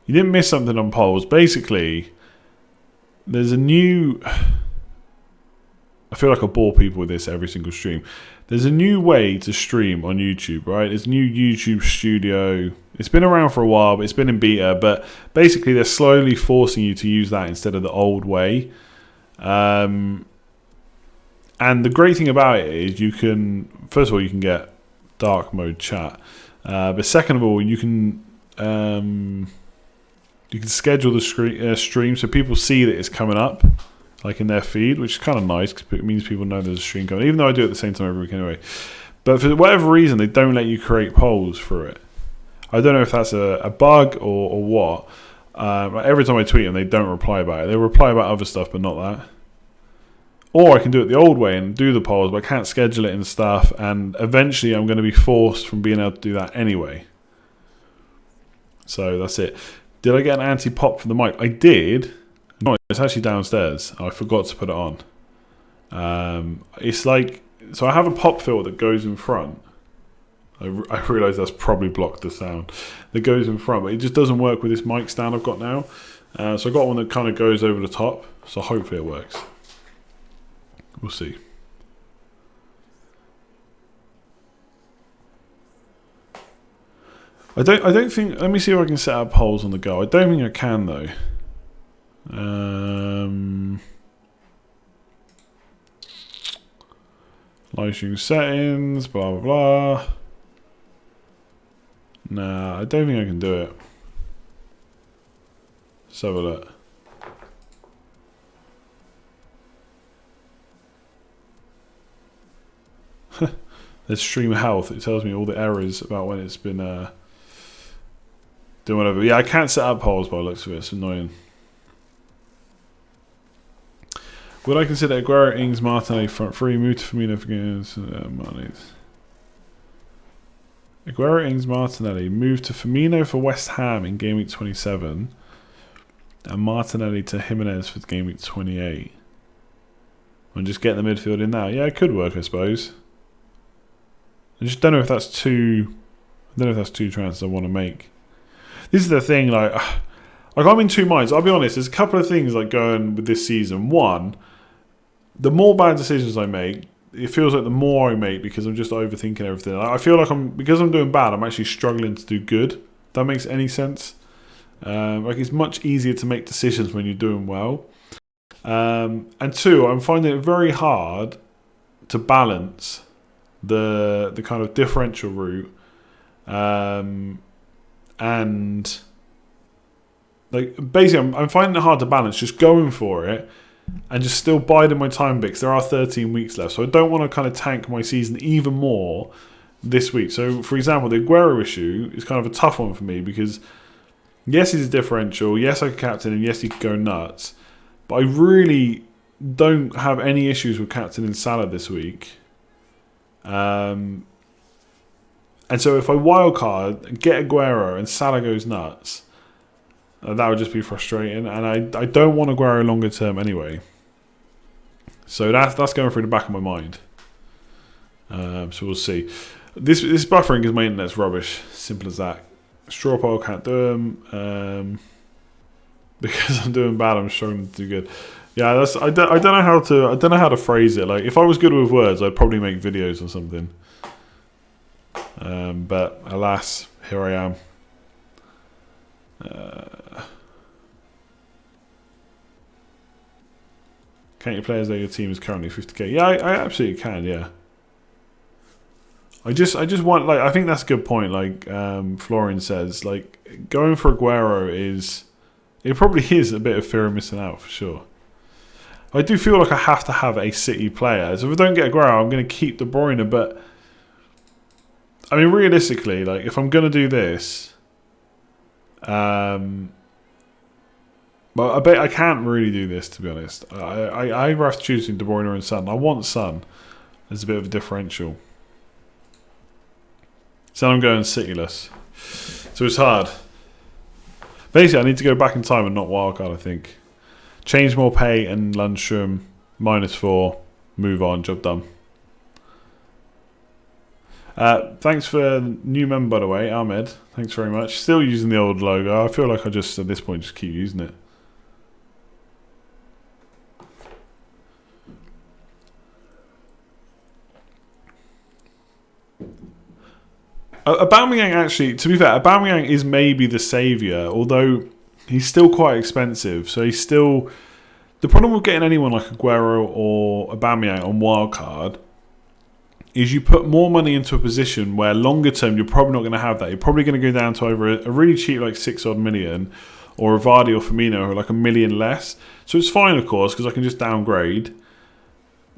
You didn't miss something on polls. Basically, there's a new... I feel like I bore people with this every single stream. There's a new way to stream on YouTube, right? There's a new YouTube studio. It's been around for a while, but it's been in beta. But basically, they're slowly forcing you to use that instead of the old way. And the great thing about it is you can... First of all, you can get dark mode chat. But second of all, you can schedule the stream so people see that it's coming up, like in their feed, which is kind of nice because it means people know there's a stream coming, even though I do it at the same time every week anyway. But for whatever reason, they don't let you create polls for it. I don't know if that's a bug or what. Every time I tweet them, they don't reply about it. They reply about other stuff, but not that. Or I can do it the old way and do the polls, but I can't schedule it and stuff. And eventually, I'm going to be forced from being able to do that anyway. So that's it. Did I get an anti-pop for the mic? I did. No, it's actually downstairs. I forgot to put it on. It's like... So I have a pop filter that goes in front. I realise that's probably blocked the sound. That goes in front, but it just doesn't work with this mic stand I've got now. So I got one that kind of goes over the top. So hopefully it works. We'll see. I don't think... Let me see if I can set up polls on the go. I don't think I can, though. Live stream settings, blah, blah, blah. Nah, I don't think I can do it. Let's have a look. There's stream health. It tells me all the errors about when it's been doing whatever. Yeah, I can't set up polls by the looks of it. It's annoying. Would I consider Aguero, Ings, Martinelli front three, move to Firmino for games? Aguero, Ings, Martinelli, move to Firmino for West Ham in game week 27, and Martinelli to Jimenez for game week 28. And just get the midfield in now. Yeah, it could work, I suppose. I just don't know if that's two. I don't know if that's two transfers I want to make. This is the thing. Like, Like, I'm in two minds. I'll be honest, there's a couple of things like going with this season. One, the more bad decisions I make, it feels like the more I make because I'm just overthinking everything. I feel like because I'm doing bad, I'm actually struggling to do good. If that makes any sense? Like, it's much easier to make decisions when you're doing well. And two, I'm finding it very hard to balance the kind of differential route, and like basically I'm finding it hard to balance just going for it and just still biding my time because there are 13 weeks left. So I don't want to kind of tank my season even more this week. So for example, the Aguero issue is kind of a tough one for me because yes, he's a differential. Yes, I could captain him. Yes, he could go nuts. But I really don't have any issues with captaining Salah this week. And so if I wildcard and get Aguero and Salah goes nuts, that would just be frustrating. And I don't want Aguero longer term anyway. So that's going through the back of my mind. So we'll see. This buffering because my internet's rubbish. Simple as that. Straw poll can't do them. Because I'm doing bad, I'm struggling to do good. Yeah, I don't know how to phrase it. Like, if I was good with words, I'd probably make videos or something. But alas, here I am. Can't you play as though your team is currently 50k? Yeah, I absolutely can. Yeah. I just want, like, I think that's a good point. Like Florian says, like, going for Aguero is. It probably is a bit of fear of missing out for sure. I do feel like I have to have a City player. So if I don't get Aguero, I'm going to keep De Bruyne. But I mean, realistically, like if I'm going to do this, but I bet I can't really do this to be honest. I have to choose between De Bruyne and Son. I want Son. There's a bit of a differential. So I'm going Cityless. So it's hard. Basically, I need to go back in time and not wildcard, I think. Change more pay and Lundstrom, -4, move on, job done. Thanks for new member, by the way, Ahmed. Thanks very much. Still using the old logo. I feel like I just, at this point, just keep using it. Aubameyang actually, to be fair, Aubameyang is maybe the saviour, although he's still quite expensive. So he's still... The problem with getting anyone like Aguero or Aubameyang on wildcard is you put more money into a position where longer term you're probably not going to have that. You're probably going to go down to over a really cheap like 6 odd million, or a Vardy or Firmino who are like $1 million less. So it's fine, of course, because I can just downgrade.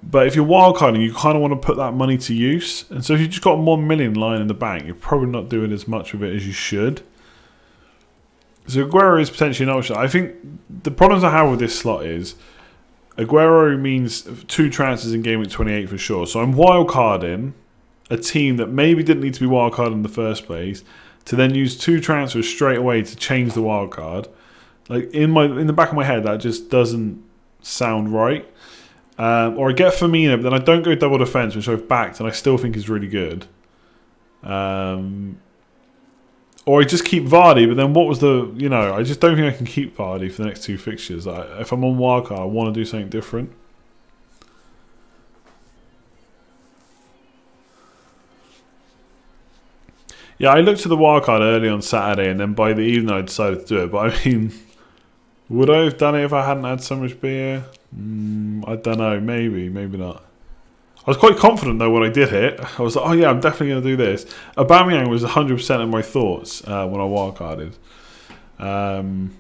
But if you're wildcarding, you kind of want to put that money to use. And so if you've just got 1 million lying in the bank, you're probably not doing as much with it as you should. So Aguero is potentially an option. I think the problems I have with this slot is Aguero means 2 transfers in game week 28 for sure. So I'm wildcarding a team that maybe didn't need to be wildcarded in the first place to then use 2 transfers straight away to change the wildcard. Like in the back of my head, that just doesn't sound right. Or I get Firmino, but then I don't go double defence, which I've backed and I still think is really good. Or I just keep Vardy, but then what was the... You know, I just don't think I can keep Vardy for the next 2 fixtures. If I'm on wildcard, I want to do something different. Yeah, I looked at the wildcard early on Saturday, and then by the evening I decided to do it. But I mean, would I have done it if I hadn't had so much beer? I don't know. Maybe not. I was quite confident though when I did it. I was like, oh yeah, I'm definitely going to do this. Aubameyang was 100% of my thoughts when I wildcarded. And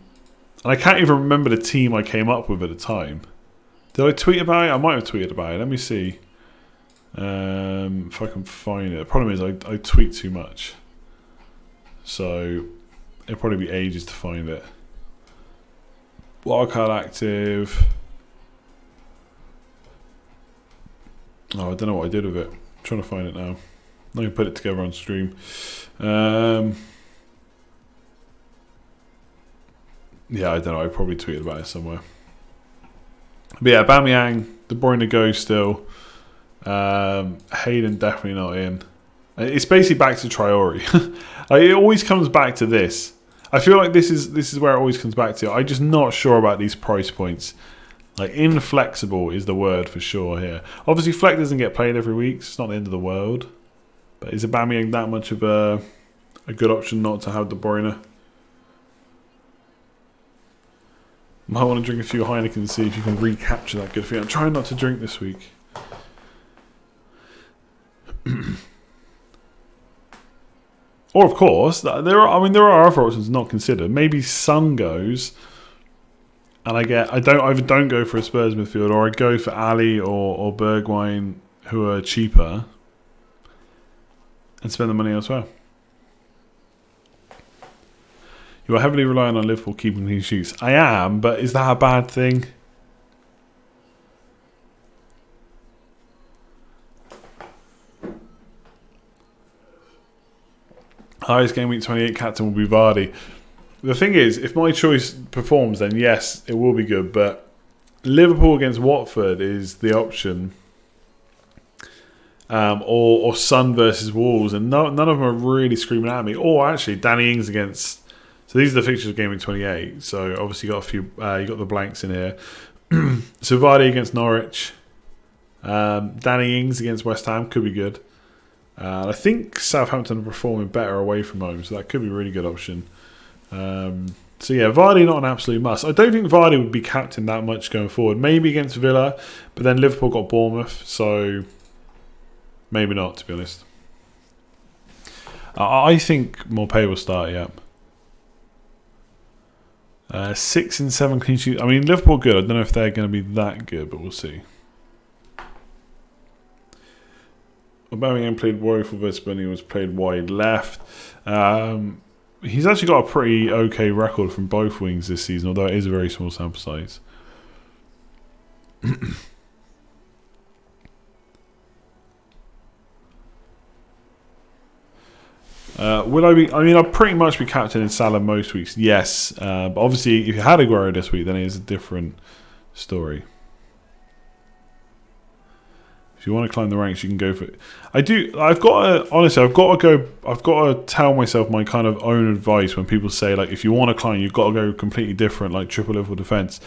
I can't even remember the team I came up with at the time. Did I tweet about it? I might have tweeted about it. Let me see if I can find it. The problem is I tweet too much. So it'll probably be ages to find it. Wildcard active. Oh, I don't know what I did with it. I'm trying to find it now. Let me put it together on stream. Yeah, I don't know. I probably tweeted about it somewhere. But yeah, Aubameyang, De Bruyne go still. Hayden definitely not in. It's basically back to Traore. Like, it always comes back to this. I feel like this is where it always comes back to. I'm just not sure about these price points. Like, inflexible is the word for sure here. Obviously, Fleck doesn't get played every week, so it's not the end of the world. But is Aubameyang that much of a good option not to have De Bruyne? Might want to drink a few Heineken and see if you can recapture that good feeling. I'm trying not to drink this week. Or, of course, there are other options not considered. Maybe Son goes, and I either don't go for a Spurs midfield, or I go for Ali or Bergwijn, who are cheaper, and spend the money elsewhere. You are heavily relying on Liverpool keeping clean sheets. I am, but is that a bad thing? Highest game week 28 captain will be Vardy. The thing is, if my choice performs, then yes, it will be good. But Liverpool against Watford is the option, or Son versus Wolves, and none of them are really screaming at me. Or actually, Danny Ings against. So these are the fixtures of game week 28. So obviously you got a few. You got the blanks in here. So Vardy against Norwich, Danny Ings against West Ham could be good. I think Southampton are performing better away from home, so that could be a really good option. So yeah, Vardy not an absolute must. I don't think Vardy would be captain that much going forward. Maybe against Villa, but then Liverpool got Bournemouth, so maybe not, to be honest. I think Morpay will start, yeah. 6 and 7 clean sheets. I mean, Liverpool good. I don't know if they're going to be that good, but we'll see. Aubameyang played woeful versus Burnley, was played wide left. He's actually got a pretty okay record from both wings this season, although it is a very small sample size. Will I be? I mean, I'll pretty much be captain in Salah most weeks, yes. But obviously, if you had Aguero this week, then it is a different story. If you want to climb the ranks, you can go for it. I've got to tell myself my kind of own advice when people say, like, if you want to climb, you've got to go completely different, like triple Liverpool defence.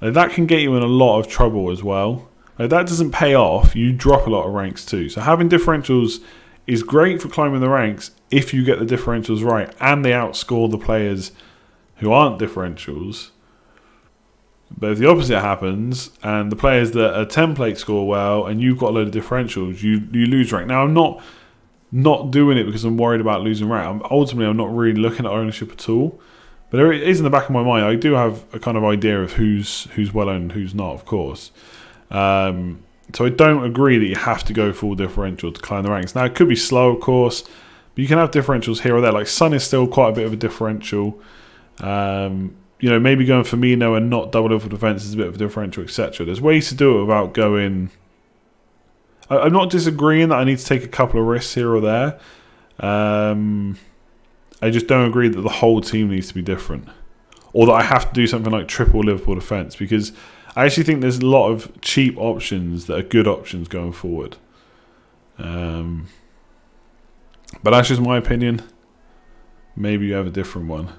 Like, that can get you in a lot of trouble as well. Like, that doesn't pay off. You drop a lot of ranks too. So having differentials is great for climbing the ranks if you get the differentials right and they outscore the players who aren't differentials. But if the opposite happens and the players that are template score well and you've got a load of differentials, you lose rank. Now, I'm not doing it because I'm worried about losing rank. Ultimately, I'm not really looking at ownership at all. But there is in the back of my mind, I do have a kind of idea of who's well owned and who's not, of course. So I don't agree that you have to go full differential to climb the ranks. Now, it could be slow, of course, but you can have differentials here or there. Like, Son is still quite a bit of a differential. Maybe going Firmino and not double Liverpool defence is a bit of a differential, etc. There's ways to do it without going. I'm not disagreeing that I need to take a couple of risks here or there. I just don't agree that the whole team needs to be different, or that I have to do something like triple Liverpool defence, because I actually think there's a lot of cheap options that are good options going forward. But that's just my opinion. Maybe you have a different one.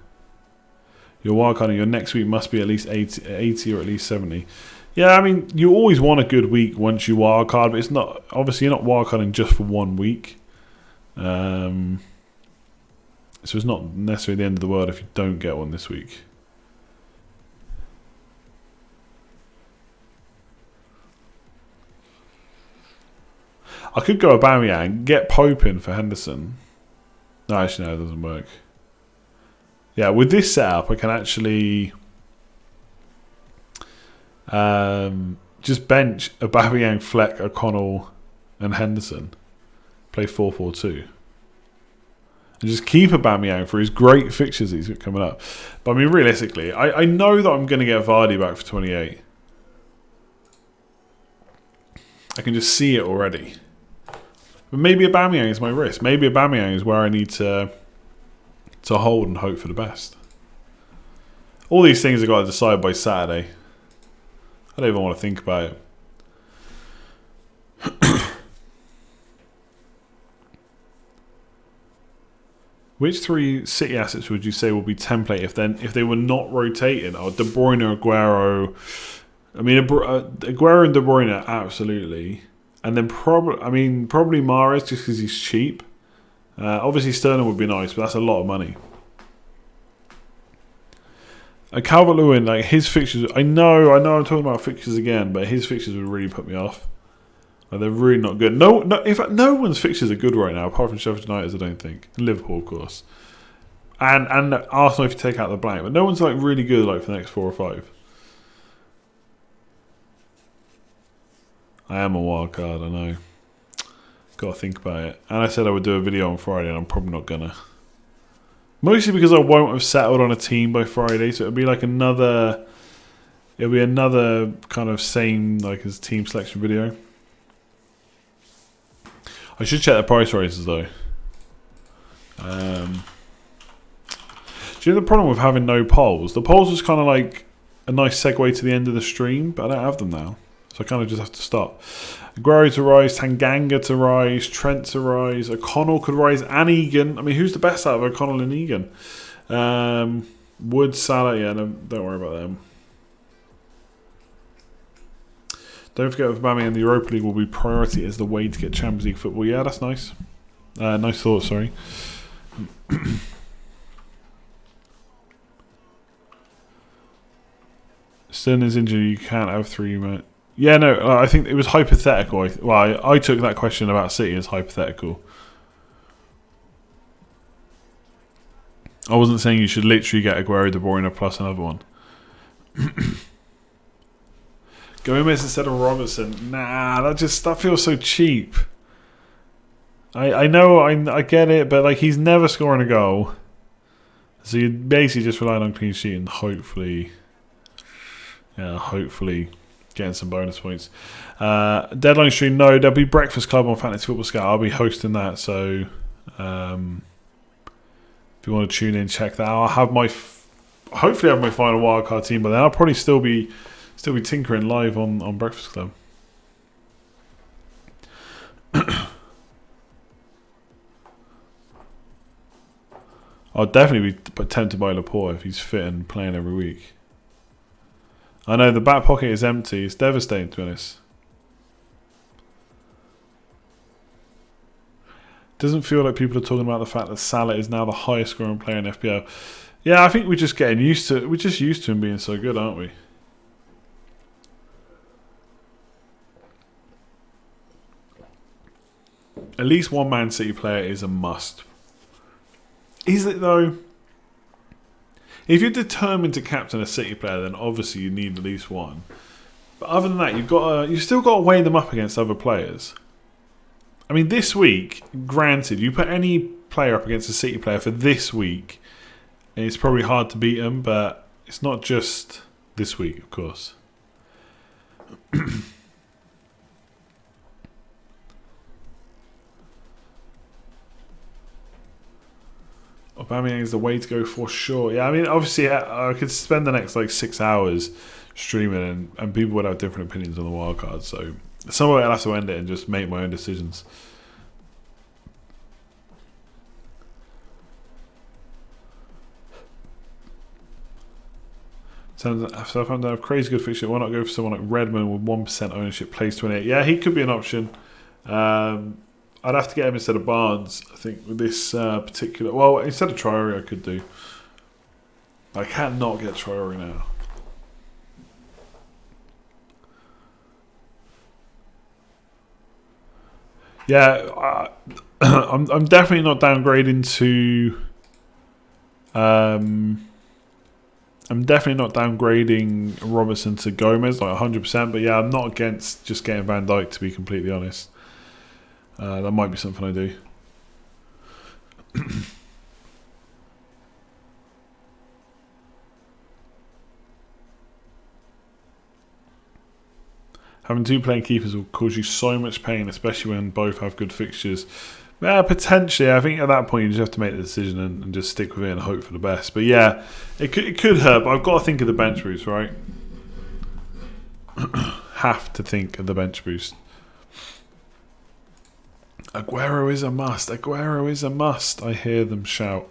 Your wildcard your next week must be at least 80 or at least 70. Yeah, I mean, you always want a good week once you wildcard, but it's not, obviously you're not wildcarding just for 1 week. So it's not necessarily the end of the world if you don't get one this week. I could go Aubameyang, get Pope in for Henderson. No, actually, no, it doesn't work. Yeah, with this setup, I can actually just bench Aubameyang, Fleck, O'Connell, and Henderson. Play 4-4-2. And just keep Aubameyang for his great fixtures he's got coming up. But I mean, realistically, I know that I'm going to get Vardy back for 28. I can just see it already. But maybe Aubameyang is my risk. Maybe Aubameyang is where I need to hold and hope for the best. All these things I've got to decide by Saturday. I don't even want to think about it. Which 3 City assets would you say will be template if they were not rotating? Oh, De Bruyne, Aguero. I mean, Aguero and De Bruyne, absolutely. And then probably Mahrez just because he's cheap. Obviously Sterling would be nice, but that's a lot of money. Calvert-Lewin, like his fixtures, I know I'm talking about fixtures again, but his fixtures would really put me off. Like, they're really not good. No, in fact, no one's fixtures are good right now, apart from Sheffield United, I don't think. And Liverpool, of course. And Arsenal if you take out the blank. But no one's like really good like for the next 4 or 5. I am a wild card, I know. Got to think about it. And I said I would do a video on Friday, and I'm probably not gonna. Mostly because I won't have settled on a team by Friday, so it'll be like another. It'll be another kind of same like as team selection video. I should check the price rises though. Do you know the problem with having no polls? The polls was kind of like a nice segue to the end of the stream, but I don't have them now. So I kind of just have to stop. Aguero to rise, Tanganga to rise, Trent to rise, O'Connell could rise, and Egan. I mean, who's the best out of O'Connell and Egan? Wood, Salah, yeah, no, don't worry about them. Don't forget with Aubameyang, the Europa League will be priority as the way to get Champions League football. Yeah, that's nice. Nice thought, sorry. Sterling's injury, you can't have 3 minutes. Yeah, no, I think it was hypothetical. I took that question about City as hypothetical. I wasn't saying you should literally get Aguero, De Bruyne plus another one. Gomez instead of Robertson. Nah, that feels so cheap. I know, I get it, but like he's never scoring a goal. So you're basically just relying on clean sheet and hopefully getting some bonus points. Deadline stream, no, there'll be Breakfast Club on Fantasy Football Scout. I'll be hosting that, so if you want to tune in, check that out. I'll have hopefully have my final wildcard team, but then I'll probably still be tinkering live on Breakfast Club. I'll definitely be tempted by Laporte if he's fit and playing every week. I know the back pocket is empty. It's devastating, to be honest. Doesn't feel like people are talking about the fact that Salah is now the highest scoring player in FPL. Yeah, I think we're just getting used to. We're just used to him being so good, aren't we? At least one Man City player is a must. Is it though? If you're determined to captain a City player, then obviously you need at least one. But other than that, you've still got to weigh them up against other players. I mean, this week, granted, you put any player up against a City player for this week, and it's probably hard to beat them. But it's not just this week, of course. Aubameyang is the way to go for sure. Yeah, I mean, obviously, I could spend the next like 6 hours streaming, and people would have different opinions on the wildcard. So, somewhere I'll have to end it and just make my own decisions. Southampton have crazy good fixture. Why not go for someone like Redmond with 1% ownership, plays 28? Yeah, he could be an option. I'd have to get him instead of Barnes, I think, with this particular... Well, instead of Traore, I could do. I can't not get Traore now. Yeah, I'm definitely not downgrading to... I'm definitely not downgrading Robertson to Gomez, like 100%. But yeah, I'm not against just getting Van Dijk, to be completely honest. That might be something I do. Having 2 playing keepers will cause you so much pain, especially when both have good fixtures. Potentially, I think at that point you just have to make the decision and just stick with it and hope for the best. But yeah, it could hurt, but I've got to think of the bench boost, right? Have to think of the bench boost. Aguero is a must. Aguero is a must. I hear them shout.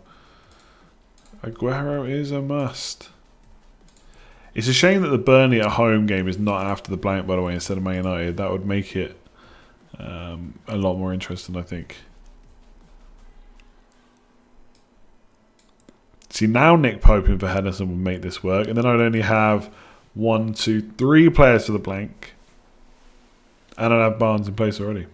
Aguero is a must. It's a shame that the Burnley at home game is not after the blank, by the way, instead of Man United. That would make it a lot more interesting, I think. See, now Nick Pope for Henderson will make this work, and then I'd only have 1, 2, 3 players for the blank, and I'd have Barnes in place already.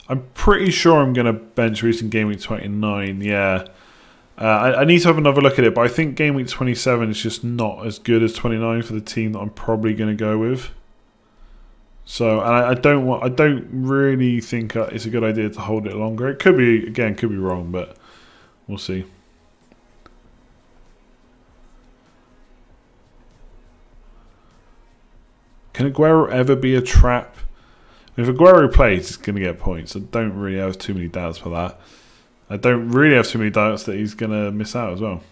I'm pretty sure I'm going to bench Reece in Game Week 29, yeah. I need to have another look at it, but I think Game Week 27 is just not as good as 29 for the team that I'm probably going to go with. So, and I don't really think it's a good idea to hold it longer. It could be, again, could be wrong, but we'll see. Can Aguero ever be a trap? If Aguero plays, he's going to get points. I don't really have too many doubts for that. I don't really have too many doubts that he's going to miss out as well.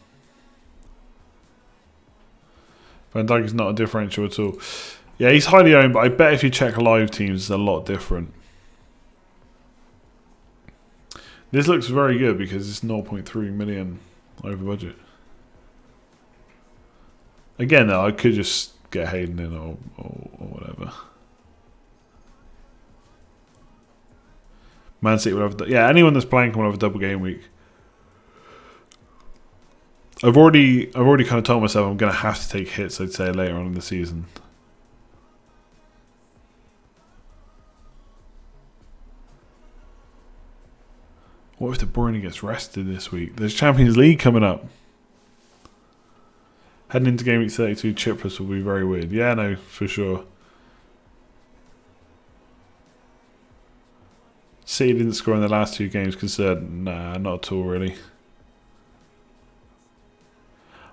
Van Dijk is not a differential at all. Yeah, he's highly owned, but I bet if you check live teams, it's a lot different. This looks very good because it's 0.3 million over budget. Again, though, I could just get Hayden in or whatever. Man City will have, yeah, anyone that's playing will have a double game week. I've already kind of told myself I'm going to have to take hits, I'd say, later on in the season. What if De Bruyne gets rested this week? There's Champions League coming up. Heading into Game Week 32, chipless will be very weird. Yeah, no, for sure. City didn't score in the last 2 games concerned. Nah, not at all, really.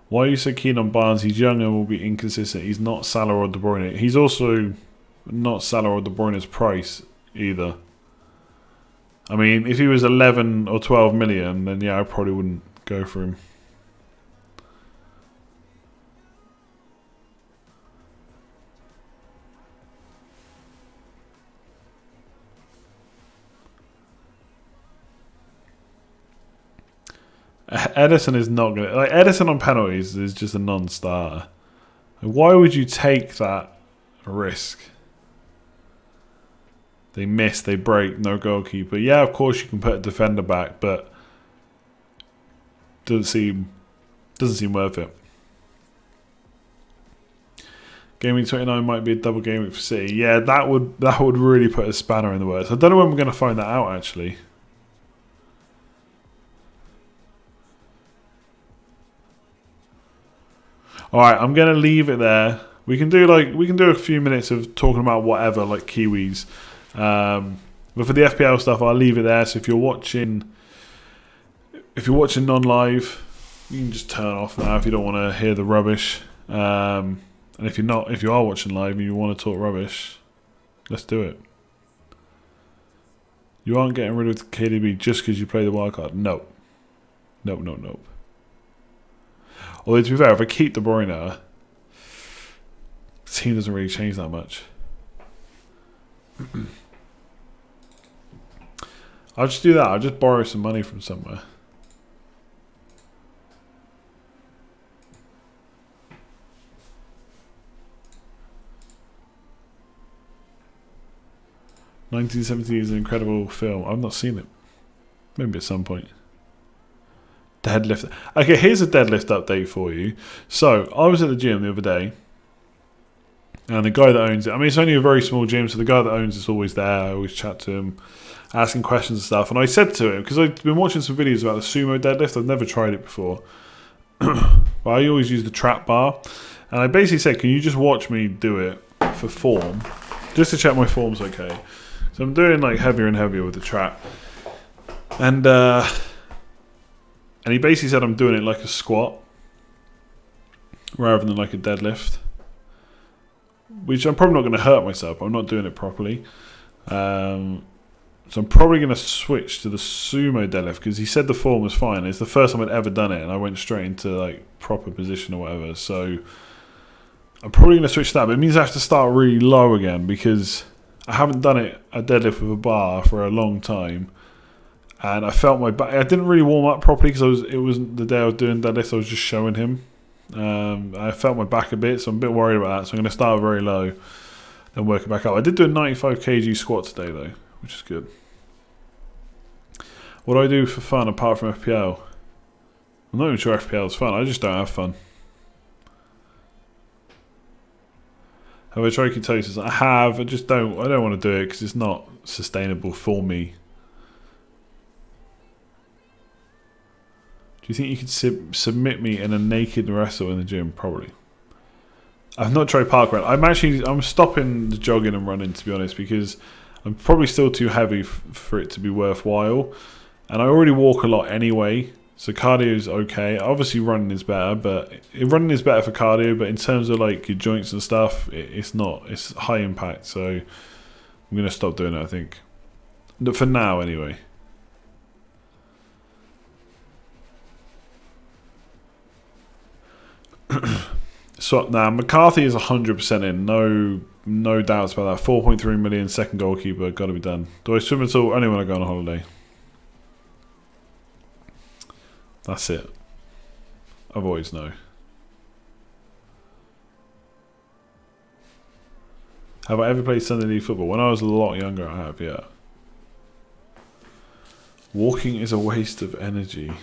Why are you so keen on Barnes? He's young and will be inconsistent. He's not Salah or De Bruyne. He's also not Salah or De Bruyne's price either. I mean, if he was 11 or 12 million, then yeah, I probably wouldn't go for him. Edison is not going to... Like, Edison on penalties is just a non-starter. Why would you take that risk? They miss, they break, no goalkeeper. Yeah, of course you can put a defender back, but doesn't seem worth it. Game Week 29 might be a double game week for City. Yeah, that would really put a spanner in the works. I don't know when we're going to find that out, actually. All right, I'm going to leave it there. We can do a few minutes of talking about whatever, like Kiwis. But for the FPL stuff, I'll leave it there. So if you're watching non-live, you can just turn off now if you don't want to hear the rubbish. And if you are watching live and you want to talk rubbish, let's do it. You aren't getting rid of the KDB just because you play the wildcard. Nope. Although, to be fair, if I keep De Bruyne, the team doesn't really change that much. I'll just do that. I'll just borrow some money from somewhere. "1970" is an incredible film. I've not seen it. Maybe at some point. Deadlift. Okay, here's a deadlift update for you. So, I was at the gym the other day, and the guy that owns it, I mean, it's only a very small gym, so the guy that owns it's always there. I always chat to him, asking questions and stuff. And I said to him, because I've been watching some videos about the sumo deadlift, I've never tried it before. But I always use the trap bar. And I basically said, can you just watch me do it for form? Just to check my form's okay. So I'm doing like heavier and heavier with the trap. And he basically said I'm doing it like a squat rather than like a deadlift, which I'm probably not going to hurt myself. I'm not doing it properly. So I'm probably going to switch to the sumo deadlift because he said the form was fine. It's the first time I'd ever done it, and I went straight into like proper position or whatever. So I'm probably going to switch to that, but it means I have to start really low again because I haven't done a deadlift with a bar for a long time, and I felt my back. I didn't really warm up properly because it wasn't the day I was doing deadlifts. I was just showing him. I felt my back a bit, so I'm a bit worried about that. So I'm going to start very low, then work it back up. I did do a 95 kg squat today though, which is good. What do I do for fun apart from FPL? I'm not even sure FPL is fun. I just don't have fun. Have I tried ketosis? I have. I don't want to do it because it's not sustainable for me. Do you think you could submit me in a naked wrestle in the gym? Probably. I've not tried parkrun. I'm stopping the jogging and running, to be honest, because I'm probably still too heavy for it to be worthwhile. And I already walk a lot anyway, so cardio is okay. Obviously running is better, but running is better for cardio, but in terms of like your joints and stuff, it's not. It's high impact, so I'm going to stop doing it, I think. For now, anyway. So now McCarthy is 100% in. No doubts about that. 4.3 million, second goalkeeper, got to be done. Do I swim at all? Only when I go on a holiday. That's it. Otherwise, no. Have I ever played Sunday League football? When I was a lot younger, I have, yeah. Walking is a waste of energy.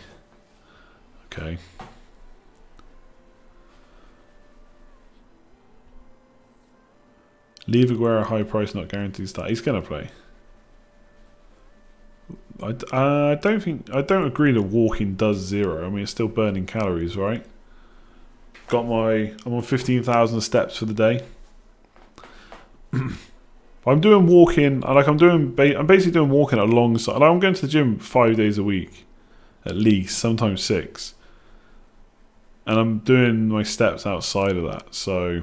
Okay. Leave Aguero high price, not guaranteed start. He's going to play. I don't agree that walking does zero. I mean, it's still burning calories, right? I'm on 15,000 steps for the day. I'm doing walking. I'm basically doing walking alongside. Like, I'm going to the gym 5 days a week, at least, sometimes 6, and I'm doing my steps outside of that. So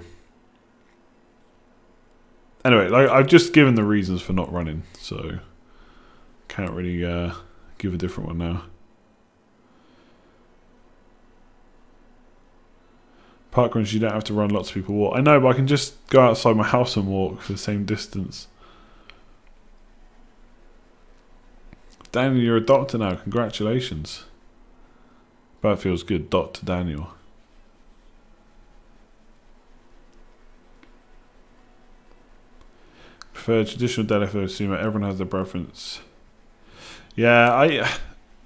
anyway, like, I've just given the reasons for not running, so can't really give a different one now. Parkruns, you don't have to run, lots of people walk. I know, but I can just go outside my house and walk for the same distance. Daniel, you're a doctor now. Congratulations. That feels good. Dr. Daniel. Prefer traditional deadlift over sumo. Everyone has their preference. Yeah,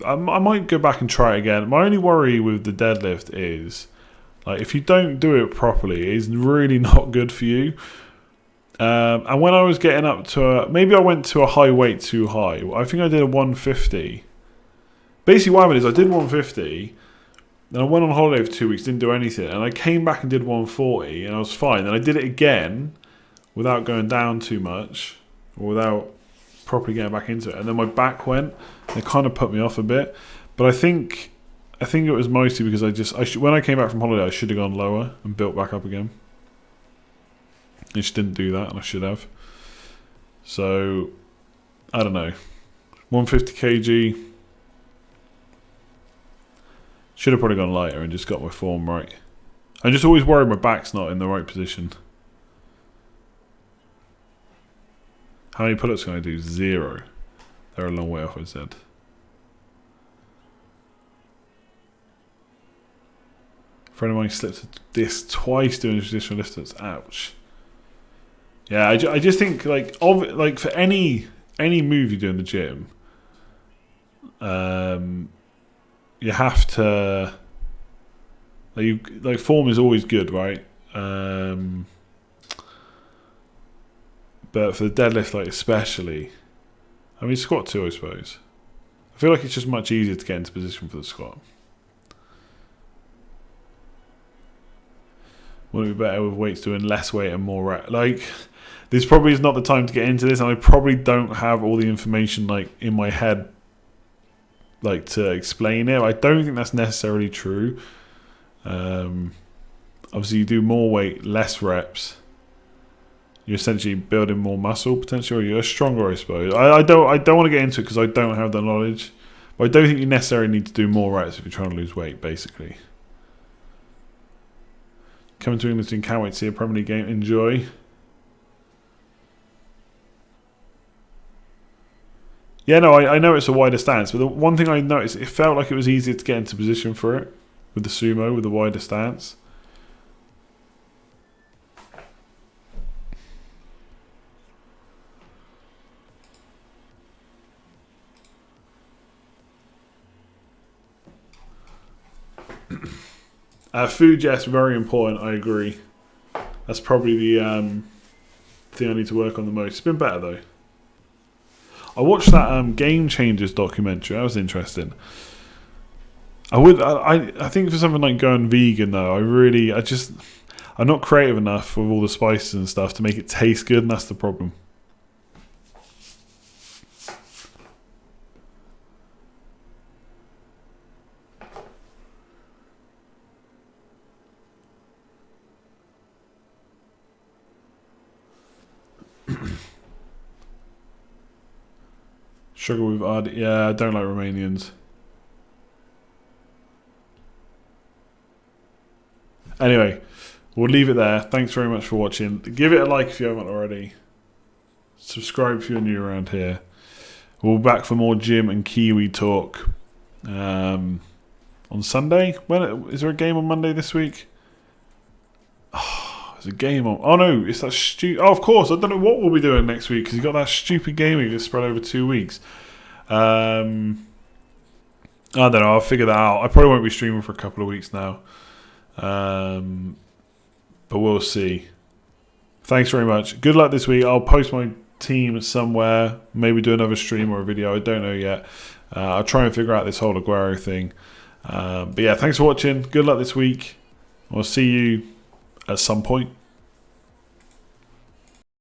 I might go back and try it again. My only worry with the deadlift is, like, if you don't do it properly, it's really not good for you. And when I was getting up to maybe I went to a high weight too high. I think I did a 150. Basically what happened is I did 150, then I went on holiday for 2 weeks, didn't do anything, and I came back and did 140, and I was fine. Then I did it again without going down too much, or without properly getting back into it, and then my back went, and it kind of put me off a bit. But I think it was mostly because when I came back from holiday, I should have gone lower and built back up again. I just didn't do that, and I should have. So I don't know, 150 kg. Should have probably gone lighter and just got my form right. I'm just always worried my back's not in the right position. How many pull-ups can I do? 0. They're a long way off, I said. A friend of mine slipped a disc twice doing traditional lifters. Ouch. Yeah, I just think, like for any move you do in the gym, you have to, like form is always good, right? But for the deadlift, like especially, I mean squat too, I suppose. I feel like it's just much easier to get into position for the squat. Wouldn't it be better with weights doing less weight and more reps? Like, this probably is not the time to get into this, and I probably don't have all the information like in my head, like to explain it. I don't think that's necessarily true. Obviously, you do more weight, less reps. You're essentially building more muscle potentially, or you're stronger, I suppose. I don't want to get into it because I don't have the knowledge. But I don't think you necessarily need to do more reps if you're trying to lose weight, basically. Coming to England soon, can't wait to see a Premier League game. Enjoy. Yeah, no, I know it's a wider stance, but the one thing I noticed, it felt like it was easier to get into position for it with the sumo, with the wider stance. Food, yes, very important. I agree. That's probably the thing I need to work on the most. It's been better though. I watched that Game Changers documentary. That was interesting. I think for something like going vegan though, I'm not creative enough with all the spices and stuff to make it taste good, and that's the problem. Sugar with odd. Yeah, I don't like Romanians. Anyway, we'll leave it there. Thanks very much for watching. Give it a like if you haven't already. Subscribe if you're new around here. We'll be back for more gym and Kiwi talk on Sunday. When is there a game on Monday this week? Oh, there's a game on. Oh no, it's that stupid. Oh, of course. I don't know what we'll be doing next week because you got that stupid game week that's spread over 2 weeks. I don't know. I'll figure that out. I probably won't be streaming for a couple of weeks now. But we'll see. Thanks very much. Good luck this week. I'll post my team somewhere. Maybe do another stream or a video. I don't know yet. I'll try and figure out this whole Aguero thing. But yeah, thanks for watching. Good luck this week. I'll see you at some point.